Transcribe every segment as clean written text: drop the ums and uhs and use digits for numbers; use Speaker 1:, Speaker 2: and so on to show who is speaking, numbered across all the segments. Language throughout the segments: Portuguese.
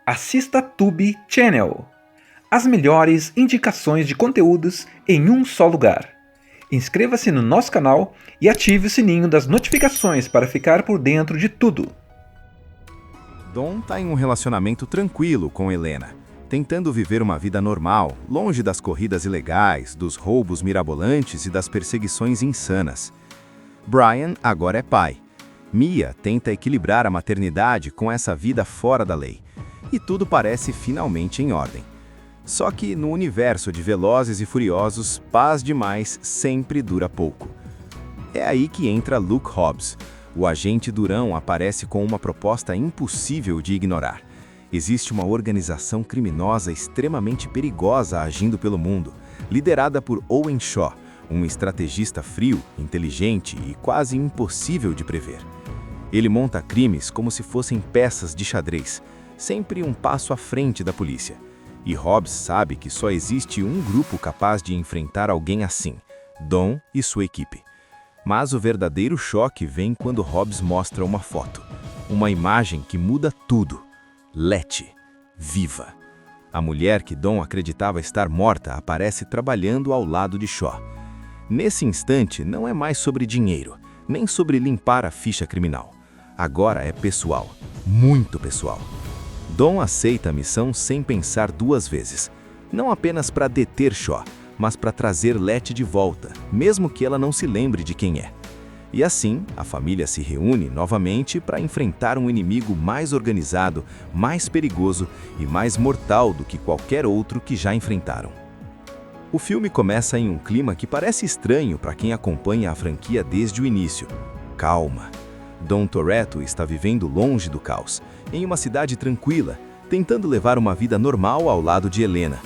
Speaker 1: Assista Tube Channel. As melhores indicações de conteúdos em um só lugar. Inscreva-se no nosso canal e ative o sininho das notificações para ficar por dentro de tudo.
Speaker 2: Dom está em um relacionamento tranquilo com Helena, tentando viver uma vida normal, longe das corridas ilegais, dos roubos mirabolantes e das perseguições insanas. Brian agora é pai. Mia tenta equilibrar a maternidade com essa vida fora da lei. E tudo parece finalmente em ordem. Só que no universo de Velozes e Furiosos, paz demais sempre dura pouco. É aí que entra Luke Hobbs. O agente durão aparece com uma proposta impossível de ignorar. Existe uma organização criminosa extremamente perigosa agindo pelo mundo, liderada por Owen Shaw, um estrategista frio, inteligente e quase impossível de prever. Ele monta crimes como se fossem peças de xadrez, sempre um passo à frente da polícia. E Hobbs sabe que só existe um grupo capaz de enfrentar alguém assim, Dom e sua equipe. Mas o verdadeiro choque vem quando Hobbs mostra uma foto. Uma imagem que muda tudo. Letty, viva. A mulher que Dom acreditava estar morta aparece trabalhando ao lado de Shaw. Nesse instante, não é mais sobre dinheiro, nem sobre limpar a ficha criminal. Agora é pessoal, muito pessoal. Dom aceita a missão sem pensar duas vezes, não apenas para deter Shaw, mas para trazer Letty de volta, mesmo que ela não se lembre de quem é. E assim, a família se reúne novamente para enfrentar um inimigo mais organizado, mais perigoso e mais mortal do que qualquer outro que já enfrentaram. O filme começa em um clima que parece estranho para quem acompanha a franquia desde o início. Calma. Dom Toretto está vivendo longe do caos, em uma cidade tranquila, tentando levar uma vida normal ao lado de Helena.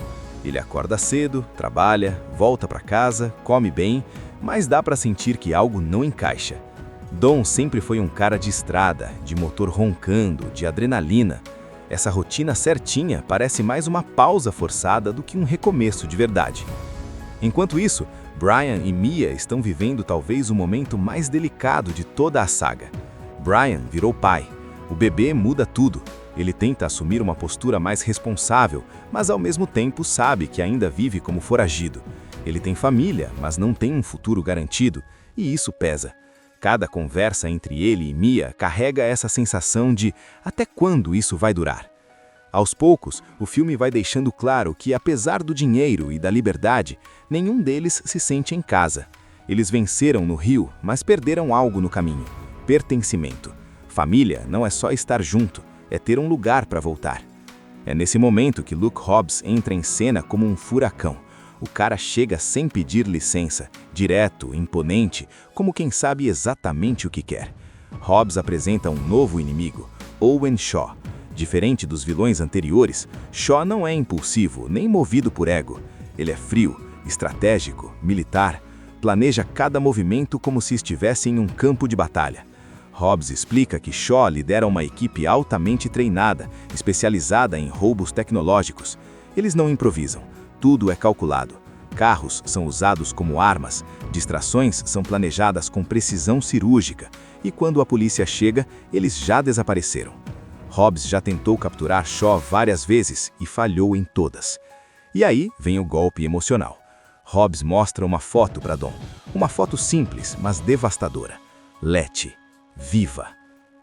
Speaker 2: Ele acorda cedo, trabalha, volta para casa, come bem, mas dá para sentir que algo não encaixa. Dom sempre foi um cara de estrada, de motor roncando, de adrenalina. Essa rotina certinha parece mais uma pausa forçada do que um recomeço de verdade. Enquanto isso, Brian e Mia estão vivendo talvez o momento mais delicado de toda a saga. Brian virou pai. O bebê muda tudo. Ele tenta assumir uma postura mais responsável, mas ao mesmo tempo sabe que ainda vive como foragido. Ele tem família, mas não tem um futuro garantido, e isso pesa. Cada conversa entre ele e Mia carrega essa sensação de até quando isso vai durar. Aos poucos, o filme vai deixando claro que, apesar do dinheiro e da liberdade, nenhum deles se sente em casa. Eles venceram no Rio, mas perderam algo no caminho: pertencimento. Família não é só estar junto, é ter um lugar para voltar. É nesse momento que Luke Hobbs entra em cena como um furacão. O cara chega sem pedir licença, direto, imponente, como quem sabe exatamente o que quer. Hobbs apresenta um novo inimigo, Owen Shaw. Diferente dos vilões anteriores, Shaw não é impulsivo, nem movido por ego. Ele é frio, estratégico, militar, planeja cada movimento como se estivesse em um campo de batalha. Hobbs explica que Shaw lidera uma equipe altamente treinada, especializada em roubos tecnológicos. Eles não improvisam, tudo é calculado. Carros são usados como armas, distrações são planejadas com precisão cirúrgica, e quando a polícia chega, eles já desapareceram. Hobbs já tentou capturar Shaw várias vezes e falhou em todas. E aí vem o golpe emocional. Hobbs mostra uma foto para Dom. Uma foto simples, mas devastadora. Letty, viva.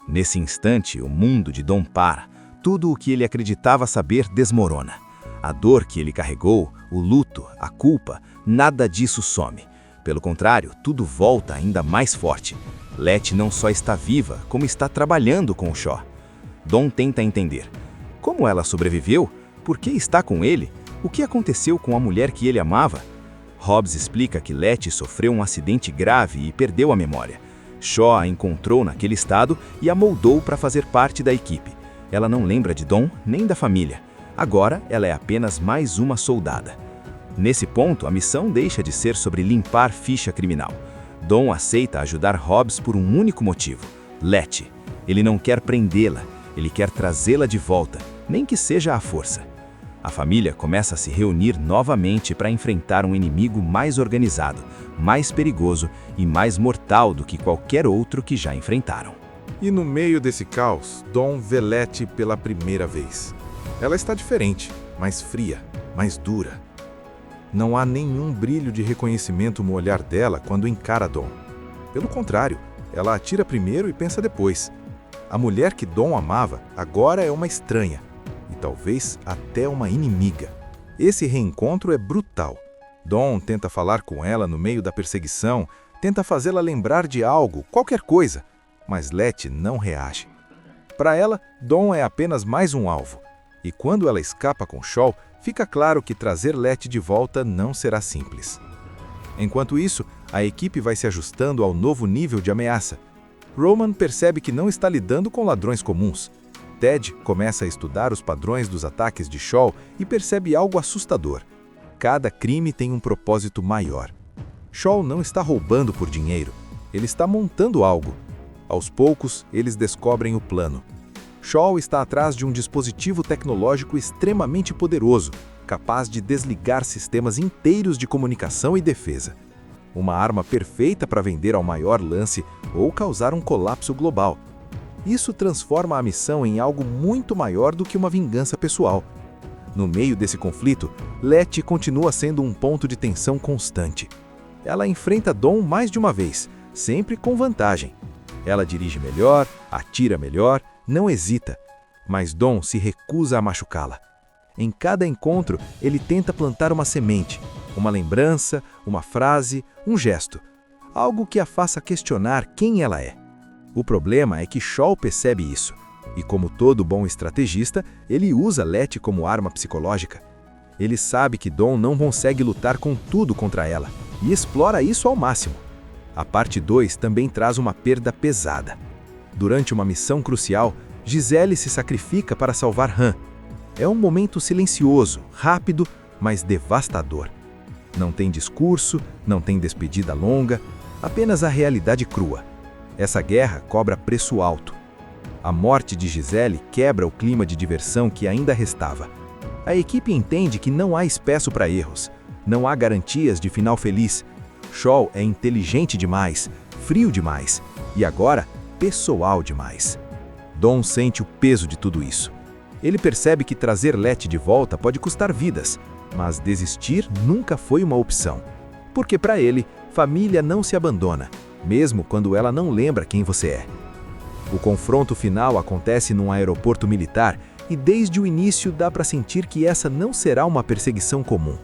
Speaker 2: Nesse instante, o mundo de Dom para. Tudo o que ele acreditava saber desmorona. A dor que ele carregou, o luto, a culpa, nada disso some. Pelo contrário, tudo volta ainda mais forte. Letty não só está viva, como está trabalhando com o Shaw. Dom tenta entender. Como ela sobreviveu? Por que está com ele? O que aconteceu com a mulher que ele amava? Hobbs explica que Letty sofreu um acidente grave e perdeu a memória. Shaw a encontrou naquele estado e a moldou para fazer parte da equipe. Ela não lembra de Dom nem da família. Agora, ela é apenas mais uma soldada. Nesse ponto, a missão deixa de ser sobre limpar ficha criminal. Dom aceita ajudar Hobbs por um único motivo: Letty. Ele não quer prendê-la, ele quer trazê-la de volta, nem que seja à força. A família começa a se reunir novamente para enfrentar um inimigo mais organizado, mais perigoso e mais mortal do que qualquer outro que já enfrentaram.
Speaker 3: E no meio desse caos, Dom vê Letty pela primeira vez.
Speaker 2: Ela está diferente, mais fria, mais dura. Não há nenhum brilho de reconhecimento no olhar dela quando encara Dawn. Pelo contrário, ela atira primeiro e pensa depois. A mulher que Dawn amava agora é uma estranha, e talvez até uma inimiga. Esse reencontro é brutal. Dawn tenta falar com ela no meio da perseguição, tenta fazê-la lembrar de algo, qualquer coisa, mas Letty não reage. Para ela, Dawn é apenas mais um alvo, e quando ela escapa com Shaw, fica claro que trazer Letty de volta não será simples. Enquanto isso, a equipe vai se ajustando ao novo nível de ameaça. Roman percebe que não está lidando com ladrões comuns. Ted começa a estudar os padrões dos ataques de Shaw e percebe algo assustador. Cada crime tem um propósito maior. Shaw não está roubando por dinheiro, ele está montando algo. Aos poucos, eles descobrem o plano. Shaw está atrás de um dispositivo tecnológico extremamente poderoso, capaz de desligar sistemas inteiros de comunicação e defesa. Uma arma perfeita para vender ao maior lance ou causar um colapso global. Isso transforma a missão em algo muito maior do que uma vingança pessoal. No meio desse conflito, Letty continua sendo um ponto de tensão constante. Ela enfrenta Dawn mais de uma vez, sempre com vantagem. Ela dirige melhor, atira melhor, não hesita, mas Dawn se recusa a machucá-la. Em cada encontro, ele tenta plantar uma semente, uma lembrança, uma frase, um gesto, algo que a faça questionar quem ela é. O problema é que Shaw percebe isso, e como todo bom estrategista, ele usa Letty como arma psicológica. Ele sabe que Dawn não consegue lutar com tudo contra ela, e explora isso ao máximo. A parte 2 também traz uma perda pesada. Durante uma missão crucial, Giselle se sacrifica para salvar Han. É um momento silencioso, rápido, mas devastador. Não tem discurso, não tem despedida longa, apenas a realidade crua. Essa guerra cobra preço alto. A morte de Giselle quebra o clima de diversão que ainda restava. A equipe entende que não há espaço para erros, não há garantias de final feliz. Shaw é inteligente demais, frio demais e agora pessoal demais. Dawn sente o peso de tudo isso. Ele percebe que trazer Letty de volta pode custar vidas, mas desistir nunca foi uma opção. Porque para ele, família não se abandona, mesmo quando ela não lembra quem você é. O confronto final acontece num aeroporto militar e desde o início dá para sentir que essa não será uma perseguição comum.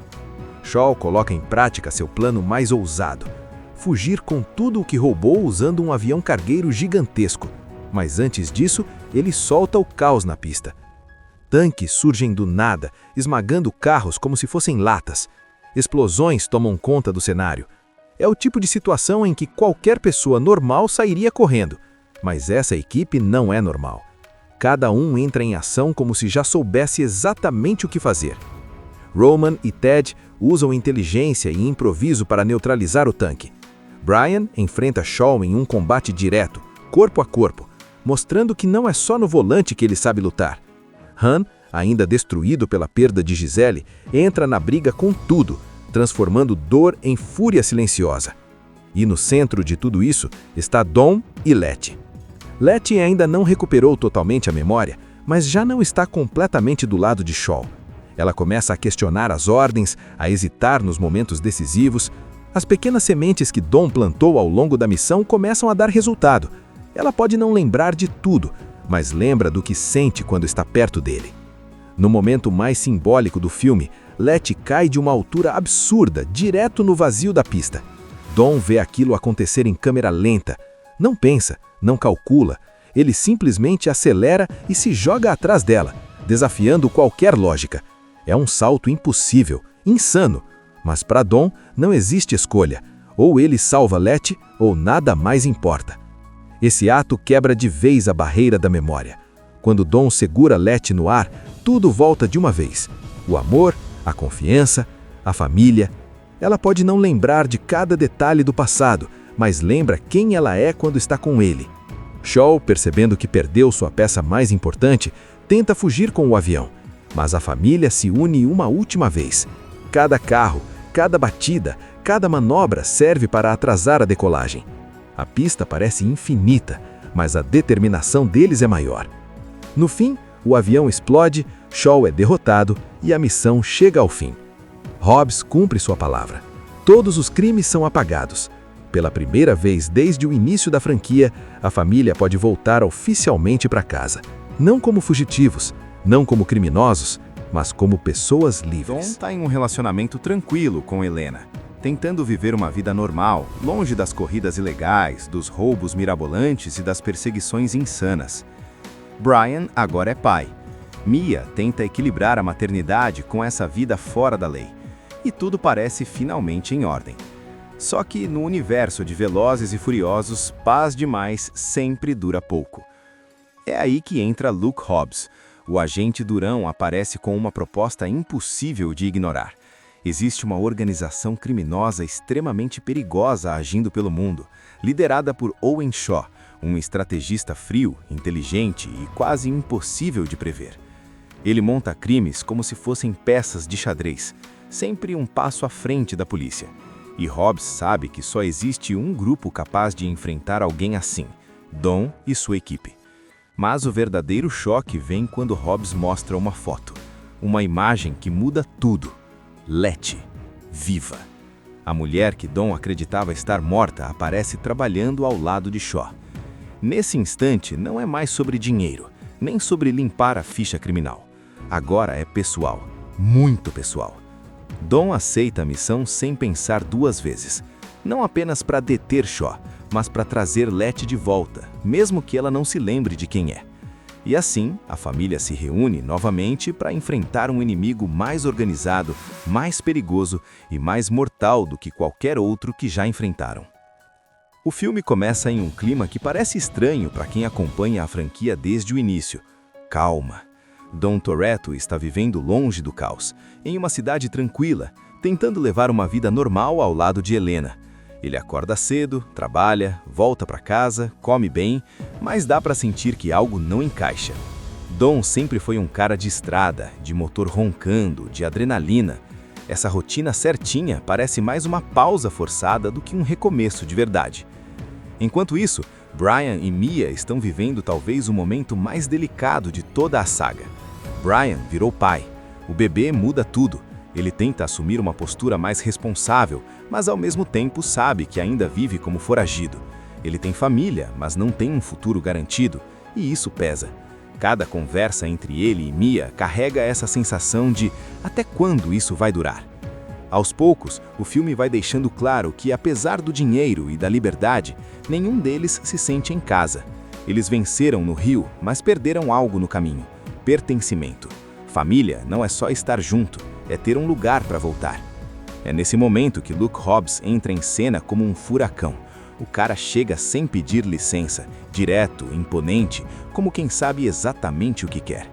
Speaker 2: Shaw coloca em prática seu plano mais ousado: fugir com tudo o que roubou usando um avião cargueiro gigantesco. Mas antes disso, ele solta o caos na pista. Tanques surgem do nada, esmagando carros como se fossem latas. Explosões tomam conta do cenário. É o tipo de situação em que qualquer pessoa normal sairia correndo. Mas essa equipe não é normal. Cada um entra em ação como se já soubesse exatamente o que fazer. Roman e Ted usam inteligência e improviso para neutralizar o tanque. Brian enfrenta Shaw em um combate direto, corpo a corpo, mostrando que não é só no volante que ele sabe lutar. Han, ainda destruído pela perda de Giselle, entra na briga com tudo, transformando dor em fúria silenciosa. E no centro de tudo isso está Dawn e Letty. Letty ainda não recuperou totalmente a memória, mas já não está completamente do lado de Shaw. Ela começa a questionar as ordens, a hesitar nos momentos decisivos. As pequenas sementes que Dawn plantou ao longo da missão começam a dar resultado. Ela pode não lembrar de tudo, mas lembra do que sente quando está perto dele. No momento mais simbólico do filme, Letty cai de uma altura absurda, direto no vazio da pista. Dawn vê aquilo acontecer em câmera lenta. Não pensa, não calcula. Ele simplesmente acelera e se joga atrás dela, desafiando qualquer lógica. É um salto impossível, insano. Mas para Dawn não existe escolha. Ou ele salva Letty, ou nada mais importa. Esse ato quebra de vez a barreira da memória. Quando Dawn segura Letty no ar, tudo volta de uma vez. O amor, a confiança, a família. Ela pode não lembrar de cada detalhe do passado, mas lembra quem ela é quando está com ele. Shaw, percebendo que perdeu sua peça mais importante, tenta fugir com o avião. Mas a família se une uma última vez. Cada carro, cada batida, cada manobra serve para atrasar a decolagem. A pista parece infinita, mas a determinação deles é maior. No fim, o avião explode, Shaw é derrotado e a missão chega ao fim. Hobbs cumpre sua palavra. Todos os crimes são apagados. Pela primeira vez desde o início da franquia, a família pode voltar oficialmente para casa. Não como fugitivos, não como criminosos, mas como pessoas livres. Don está em um relacionamento tranquilo com Helena, tentando viver uma vida normal, longe das corridas ilegais, dos roubos mirabolantes e das perseguições insanas. Brian agora é pai. Mia tenta equilibrar a maternidade com essa vida fora da lei. E tudo parece finalmente em ordem. Só que no universo de Velozes e Furiosos, paz demais sempre dura pouco. É aí que entra Luke Hobbs. O agente durão aparece com uma proposta impossível de ignorar. Existe uma organização criminosa extremamente perigosa agindo pelo mundo, liderada por Owen Shaw, um estrategista frio, inteligente e quase impossível de prever. Ele monta crimes como se fossem peças de xadrez, sempre um passo à frente da polícia. E Hobbs sabe que só existe um grupo capaz de enfrentar alguém assim, Don e sua equipe. Mas o verdadeiro choque vem quando Hobbs mostra uma foto, uma imagem que muda tudo. Letty, viva. A mulher que Don acreditava estar morta aparece trabalhando ao lado de Shaw. Nesse instante, não é mais sobre dinheiro, nem sobre limpar a ficha criminal. Agora é pessoal, muito pessoal. Don aceita a missão sem pensar duas vezes, não apenas para deter Shaw, mas para trazer Letty de volta, mesmo que ela não se lembre de quem é. E assim, a família se reúne novamente para enfrentar um inimigo mais organizado, mais perigoso e mais mortal do que qualquer outro que já enfrentaram. O filme começa em um clima que parece estranho para quem acompanha a franquia desde o início. Calma. Dom Toretto está vivendo longe do caos, em uma cidade tranquila, tentando levar uma vida normal ao lado de Helena. Ele acorda cedo, trabalha, volta para casa, come bem, mas dá para sentir que algo não encaixa. Dom sempre foi um cara de estrada, de motor roncando, de adrenalina. Essa rotina certinha parece mais uma pausa forçada do que um recomeço de verdade. Enquanto isso, Brian e Mia estão vivendo talvez o momento mais delicado de toda a saga. Brian virou pai. O bebê muda tudo. Ele tenta assumir uma postura mais responsável, mas ao mesmo tempo sabe que ainda vive como foragido. Ele tem família, mas não tem um futuro garantido, e isso pesa. Cada conversa entre ele e Mia carrega essa sensação de até quando isso vai durar. Aos poucos, o filme vai deixando claro que, apesar do dinheiro e da liberdade, nenhum deles se sente em casa. Eles venceram no Rio, mas perderam algo no caminho: pertencimento. Família não é só estar junto, é ter um lugar para voltar. É nesse momento que Luke Hobbs entra em cena como um furacão. O cara chega sem pedir licença, direto, imponente, como quem sabe exatamente o que quer.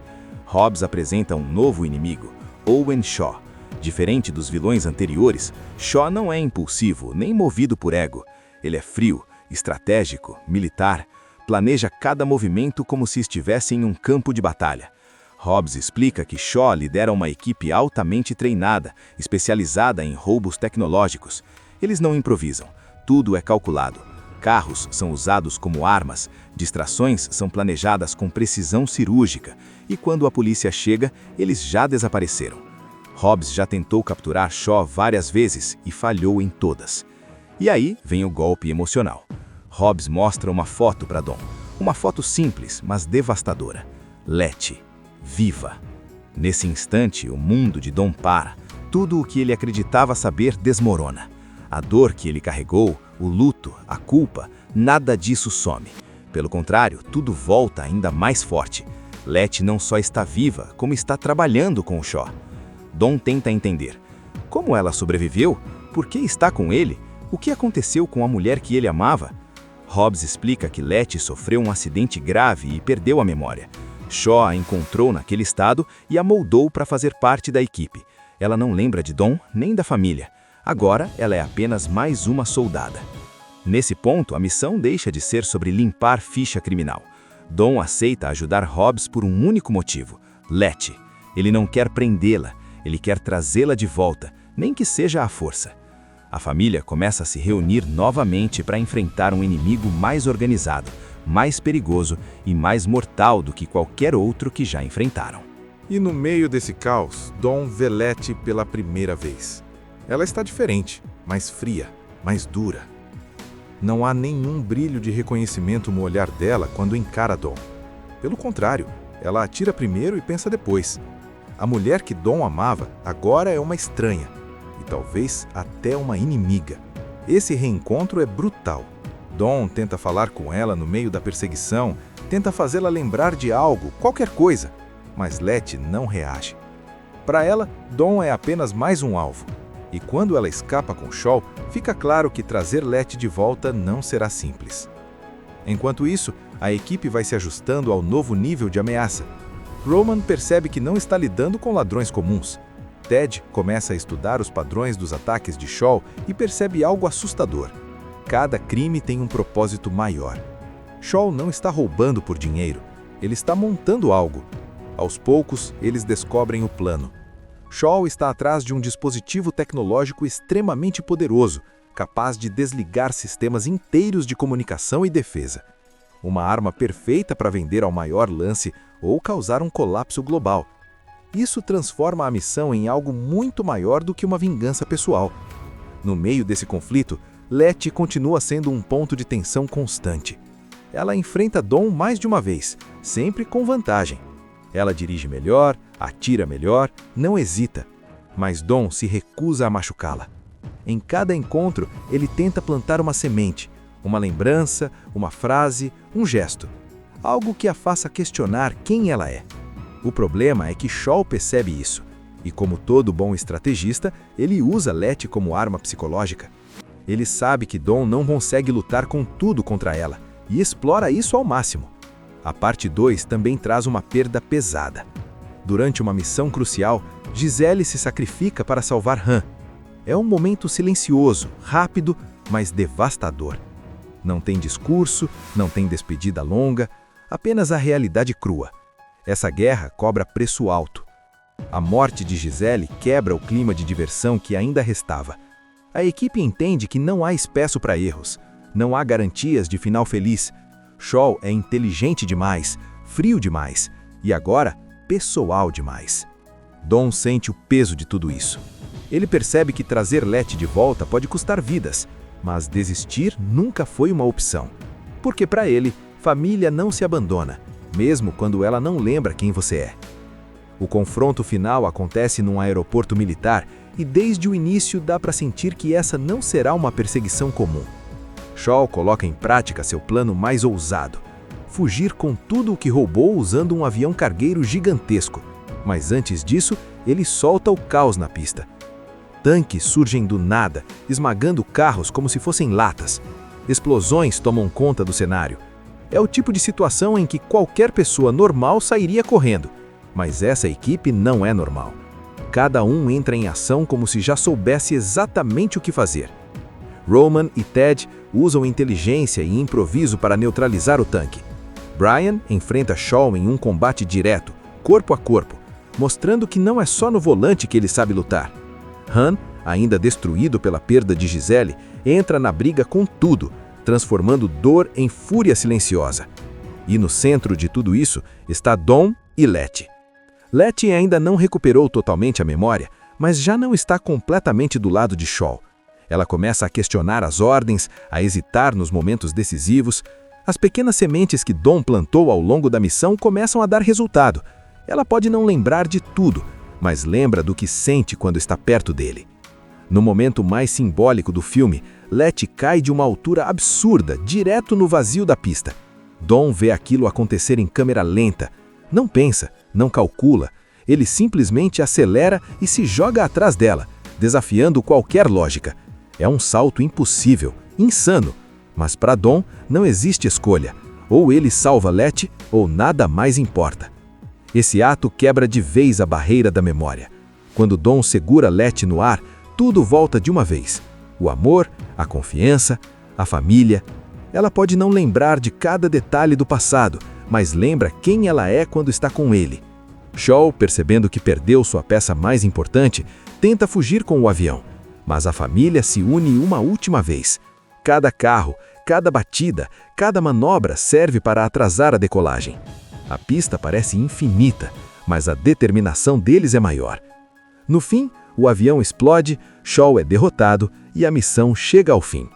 Speaker 2: Hobbs apresenta um novo inimigo, Owen Shaw. Diferente dos vilões anteriores, Shaw não é impulsivo nem movido por ego. Ele é frio, estratégico, militar, planeja cada movimento como se estivesse em um campo de batalha. Hobbs explica que Shaw lidera uma equipe altamente treinada, especializada em roubos tecnológicos. Eles não improvisam, tudo é calculado. Carros são usados como armas, distrações são planejadas com precisão cirúrgica, e quando a polícia chega, eles já desapareceram. Hobbs já tentou capturar Shaw várias vezes e falhou em todas. E aí vem o golpe emocional. Hobbs mostra uma foto para Don. Uma foto simples, mas devastadora. Letty, viva. Nesse instante, o mundo de Don para. Tudo o que ele acreditava saber desmorona. A dor que ele carregou, o luto, a culpa, nada disso some. Pelo contrário, tudo volta ainda mais forte. Letty não só está viva, como está trabalhando com o Shaw. Don tenta entender. Como ela sobreviveu? Por que está com ele? O que aconteceu com a mulher que ele amava? Hobbs explica que Letty sofreu um acidente grave e perdeu a memória. Shaw a encontrou naquele estado e a moldou para fazer parte da equipe. Ela não lembra de Don nem da família. Agora ela é apenas mais uma soldada. Nesse ponto, a missão deixa de ser sobre limpar ficha criminal. Don aceita ajudar Hobbs por um único motivo: Letty. Ele não quer prendê-la. Ele quer trazê-la de volta, nem que seja à força. A família começa a se reunir novamente para enfrentar um inimigo mais organizado, mais perigoso e mais mortal do que qualquer outro que já enfrentaram.
Speaker 3: E no meio desse caos, Dawn vê Letty pela primeira vez. Ela está diferente, mais fria, mais dura. Não há nenhum brilho de reconhecimento no olhar dela quando encara Dawn. Pelo contrário, ela atira primeiro e pensa depois. A mulher que Dawn amava agora é uma estranha, e talvez até uma inimiga. Esse reencontro é brutal. Dawn tenta falar com ela no meio da perseguição, tenta fazê-la lembrar de algo, qualquer coisa, mas Letty não reage. Para ela, Dawn é apenas mais um alvo. E quando ela escapa com Shaw, fica claro que trazer Letty de volta não será simples. Enquanto isso, a equipe vai se ajustando ao novo nível de ameaça. Roman percebe que não está lidando com ladrões comuns. Ted começa a estudar os padrões dos ataques de Shaw e percebe algo assustador. Cada crime tem um propósito maior. Shaw não está roubando por dinheiro, ele está montando algo. Aos poucos, eles descobrem o plano. Shaw está atrás de um dispositivo tecnológico extremamente poderoso, capaz de desligar sistemas inteiros de comunicação e defesa. Uma arma perfeita para vender ao maior lance ou causar um colapso global. Isso transforma a missão em algo muito maior do que uma vingança pessoal. No meio desse conflito, Letty continua sendo um ponto de tensão constante. Ela enfrenta Dawn mais de uma vez, sempre com vantagem. Ela dirige melhor, atira melhor, não hesita. Mas Dawn se recusa a machucá-la. Em cada encontro, ele tenta plantar uma semente, uma lembrança, uma frase, um gesto. Algo que a faça questionar quem ela é. O problema é que Shaw percebe isso. E como todo bom estrategista, ele usa Letty como arma psicológica. Ele sabe que Dawn não consegue lutar com tudo contra ela e explora isso ao máximo. A parte 2 também traz uma perda pesada. Durante uma missão crucial, Giselle se sacrifica para salvar Han. É um momento silencioso, rápido, mas devastador. Não tem discurso, não tem despedida longa, apenas a realidade crua. Essa guerra cobra preço alto. A morte de Giselle quebra o clima de diversão que ainda restava. A equipe entende que não há espaço para erros, não há garantias de final feliz. Shaw é inteligente demais, frio demais e agora pessoal demais. Dawn sente o peso de tudo isso. Ele percebe que trazer Letty de volta pode custar vidas, mas desistir nunca foi uma opção. Porque para ele, família não se abandona, mesmo quando ela não lembra quem você é. O confronto final acontece num aeroporto militar e desde o início dá para sentir que essa não será uma perseguição comum. Shaw coloca em prática seu plano mais ousado: fugir com tudo o que roubou usando um avião cargueiro gigantesco. Mas antes disso, ele solta o caos na pista. Tanques surgem do nada, esmagando carros como se fossem latas. Explosões tomam conta do cenário. É o tipo de situação em que qualquer pessoa normal sairia correndo, mas essa equipe não é normal. Cada um entra em ação como se já soubesse exatamente o que fazer. Roman e Ted usam inteligência e improviso para neutralizar o tanque. Brian enfrenta Shaw em um combate direto, corpo a corpo, mostrando que não é só no volante que ele sabe lutar. Han, ainda destruído pela perda de Giselle, entra na briga com tudo, transformando dor em fúria silenciosa. E no centro de tudo isso está Dawn e Letty. Letty ainda não recuperou totalmente a memória, mas já não está completamente do lado de Shaw. Ela começa a questionar as ordens, a hesitar nos momentos decisivos. As pequenas sementes que Dawn plantou ao longo da missão começam a dar resultado. Ela pode não lembrar de tudo, mas lembra do que sente quando está perto dele. No momento mais simbólico do filme, Letty cai de uma altura absurda, direto no vazio da pista. Dawn vê aquilo acontecer em câmera lenta. Não pensa, não calcula. Ele simplesmente acelera e se joga atrás dela, desafiando qualquer lógica. É um salto impossível, insano. Mas para Dawn não existe escolha. Ou ele salva Letty, ou nada mais importa. Esse ato quebra de vez a barreira da memória. Quando Dawn segura Letty no ar, tudo volta de uma vez. O amor, a confiança, a família. Ela pode não lembrar de cada detalhe do passado, mas lembra quem ela é quando está com ele. Shaw, percebendo que perdeu sua peça mais importante, tenta fugir com o avião. Mas a família se une uma última vez. Cada carro, cada batida, cada manobra serve para atrasar a decolagem. A pista parece infinita,
Speaker 2: mas a determinação deles é maior. No fim, o avião explode, Shaw é derrotado e a missão chega ao fim.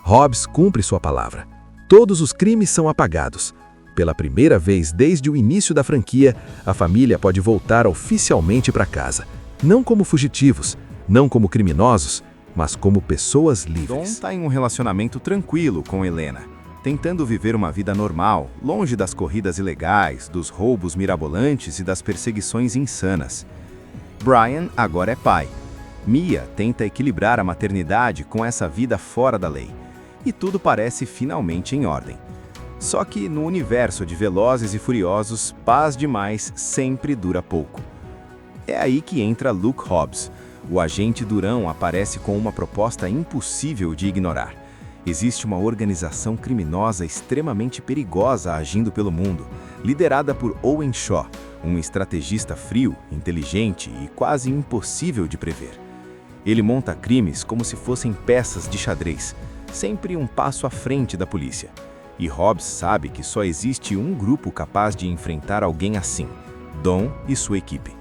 Speaker 2: Hobbs cumpre sua palavra. Todos os crimes são apagados. Pela primeira vez desde o início da franquia, a família pode voltar oficialmente para casa. Não como fugitivos, não como criminosos, mas como pessoas livres. Don está em um relacionamento tranquilo com Helena, tentando viver uma vida normal, longe das corridas ilegais, dos roubos mirabolantes e das perseguições insanas. Brian agora é pai. Mia tenta equilibrar a maternidade com essa vida fora da lei. E tudo parece finalmente em ordem. Só que no universo de Velozes e Furiosos, paz demais sempre dura pouco. É aí que entra Luke Hobbs. O agente durão aparece com uma proposta impossível de ignorar. Existe uma organização criminosa extremamente perigosa agindo pelo mundo, liderada por Owen Shaw, um estrategista frio, inteligente e quase impossível de prever. Ele monta crimes como se fossem peças de xadrez, sempre um passo à frente da polícia. E Hobbs sabe que só existe um grupo capaz de enfrentar alguém assim, Don e sua equipe.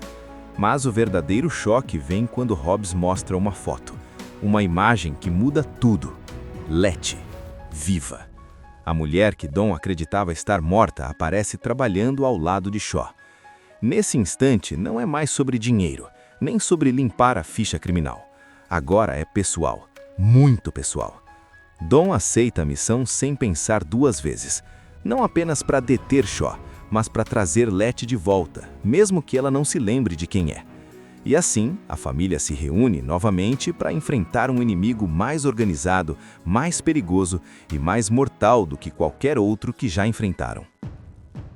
Speaker 2: Mas o verdadeiro choque vem quando Hobbs mostra uma foto, uma imagem que muda tudo. Letty, viva. A mulher que Don acreditava estar morta aparece trabalhando ao lado de Shaw. Nesse instante, não é mais sobre dinheiro, nem sobre limpar a ficha criminal. Agora é pessoal, muito pessoal. Don aceita a missão sem pensar duas vezes, não apenas para deter Shaw, mas para trazer Letty de volta, mesmo que ela não se lembre de quem é. E assim, a família se reúne novamente para enfrentar um inimigo mais organizado, mais perigoso e mais mortal do que qualquer outro que já enfrentaram.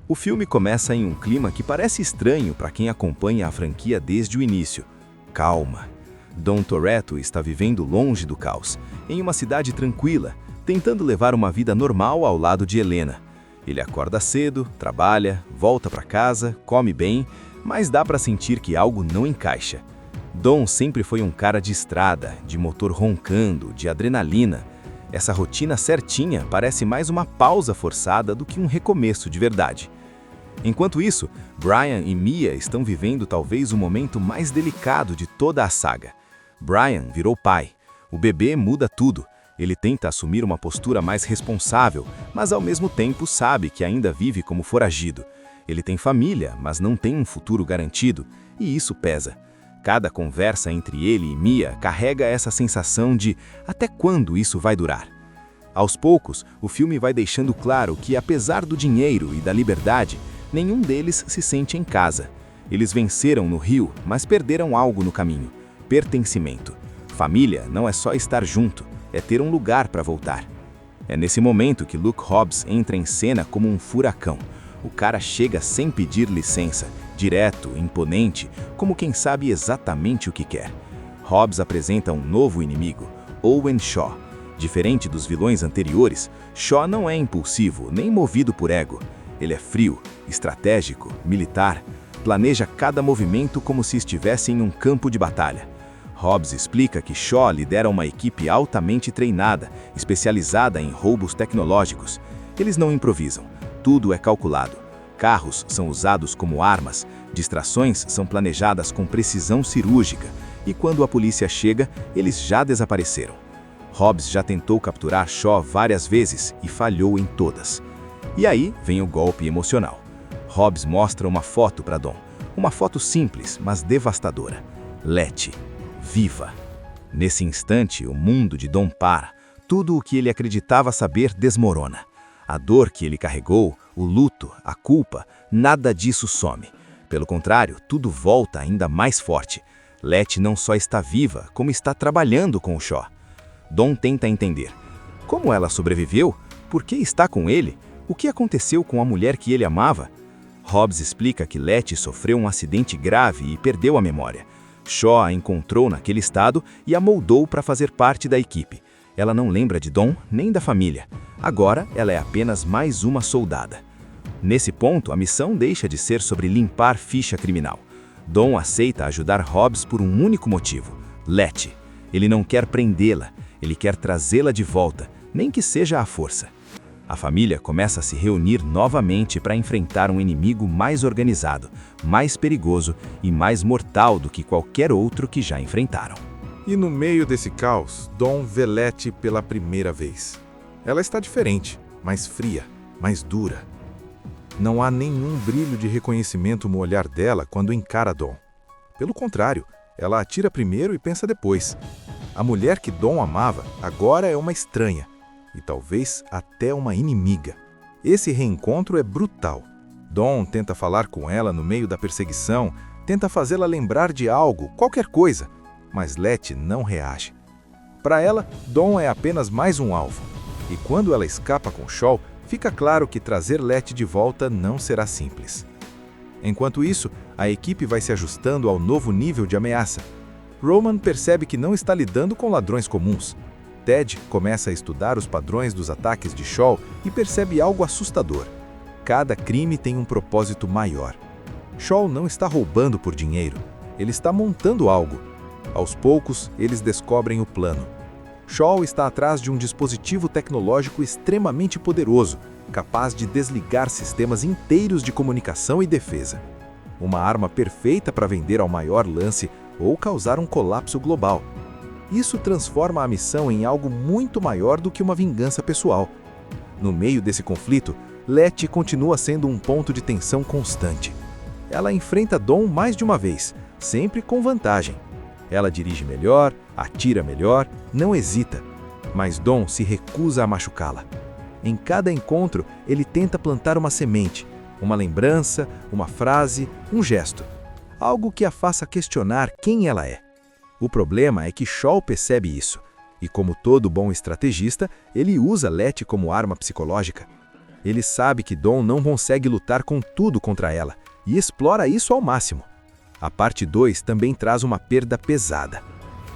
Speaker 2: O filme começa em um clima que parece estranho para quem acompanha a franquia desde o início. Calma. Dom Toretto está vivendo longe do caos, em uma cidade tranquila, tentando levar uma vida normal ao lado de Helena. Ele acorda cedo, trabalha, volta para casa, come bem, mas dá para sentir que algo não encaixa. Dom sempre foi um cara de estrada, de motor roncando, de adrenalina. Essa rotina certinha parece mais uma pausa forçada do que um recomeço de verdade. Enquanto isso, Brian e Mia estão vivendo talvez o momento mais delicado de toda a saga. Brian virou pai. O bebê muda tudo. Ele tenta assumir uma postura mais responsável, mas ao mesmo tempo sabe que ainda vive como foragido. Ele tem família, mas não tem um futuro garantido, e isso pesa. Cada conversa entre ele e Mia carrega essa sensação de até quando isso vai durar. Aos poucos, o filme vai deixando claro que, apesar do dinheiro e da liberdade, nenhum deles se sente em casa. Eles venceram no Rio, mas perderam algo no caminho: pertencimento. Família não é só estar junto, é ter um lugar para voltar. É nesse momento que Luke Hobbs entra em cena como um furacão. O cara chega sem pedir licença, direto, imponente, como quem sabe exatamente o que quer. Hobbs apresenta um novo inimigo, Owen Shaw. Diferente dos vilões anteriores, Shaw não é impulsivo, nem movido por ego. Ele é frio, estratégico, militar, planeja cada movimento como se estivesse em um campo de batalha. Hobbs explica que Shaw lidera uma equipe altamente treinada, especializada em roubos tecnológicos. Eles não improvisam, tudo é calculado. Carros são usados como armas, distrações são planejadas com precisão cirúrgica, e quando a polícia chega, eles já desapareceram. Hobbs já tentou capturar Shaw várias vezes e falhou em todas. E aí vem o golpe emocional. Hobbs mostra uma foto para Don, uma foto simples, mas devastadora. Letty, viva. Nesse instante, o mundo de Don para. Tudo o que ele acreditava saber desmorona. A dor que ele carregou, o luto, a culpa, nada disso some. Pelo contrário, tudo volta ainda mais forte. Letty não só está viva, como está trabalhando com o Shaw. Don tenta entender. Como ela sobreviveu? Por que está com ele? O que aconteceu com a mulher que ele amava? Hobbs explica que Letty sofreu um acidente grave e perdeu a memória. Shaw a encontrou naquele estado e a moldou para fazer parte da equipe. Ela não lembra de Don nem da família. Agora, ela é apenas mais uma soldada. Nesse ponto, a missão deixa de ser sobre limpar ficha criminal. Don aceita ajudar Hobbs por um único motivo: Letty. Ele não quer prendê-la, ele quer trazê-la de volta, nem que seja à força. A família começa a se reunir novamente para enfrentar um inimigo mais organizado, mais perigoso e mais mortal do que qualquer outro que já enfrentaram.
Speaker 3: E no meio desse caos, Dawn vê Letty pela primeira vez. Ela está diferente, mais fria, mais dura. Não há nenhum brilho de reconhecimento no olhar dela quando encara Dawn. Pelo contrário, ela atira primeiro e pensa depois. A mulher que Dawn amava agora é uma estranha, e talvez até uma inimiga. Esse reencontro é brutal. Dawn tenta falar com ela no meio da perseguição, tenta fazê-la lembrar de algo, qualquer coisa, mas Letty não reage. Para ela, Dawn é apenas mais um alvo, e quando ela escapa com Shaw, fica claro que trazer Letty de volta não será simples. Enquanto isso, a equipe vai se ajustando ao novo nível de ameaça. Roman percebe que não está lidando com ladrões comuns. Ted começa a estudar os padrões dos ataques de Shaw e percebe algo assustador. Cada crime tem um propósito maior. Shaw não está roubando por dinheiro, ele está montando algo. Aos poucos, eles descobrem o plano. Shaw está atrás de um dispositivo tecnológico extremamente poderoso, capaz de desligar sistemas inteiros de comunicação e defesa. Uma arma perfeita para vender ao maior lance ou causar um colapso global. Isso transforma a missão em algo muito maior do que uma vingança pessoal. No meio desse conflito, Letty continua sendo um ponto de tensão constante. Ela enfrenta Dawn mais de uma vez, sempre com vantagem. Ela dirige melhor, atira melhor, não hesita, mas Dawn se recusa a machucá-la. Em cada encontro, ele tenta plantar uma semente, uma lembrança, uma frase, um gesto, algo que a faça questionar quem ela é. O problema é que Shaw percebe isso, e como todo bom estrategista, ele usa Letty como arma psicológica. Ele sabe que Dawn não consegue lutar com tudo contra ela, e explora isso ao máximo. A parte 2 também traz uma perda pesada.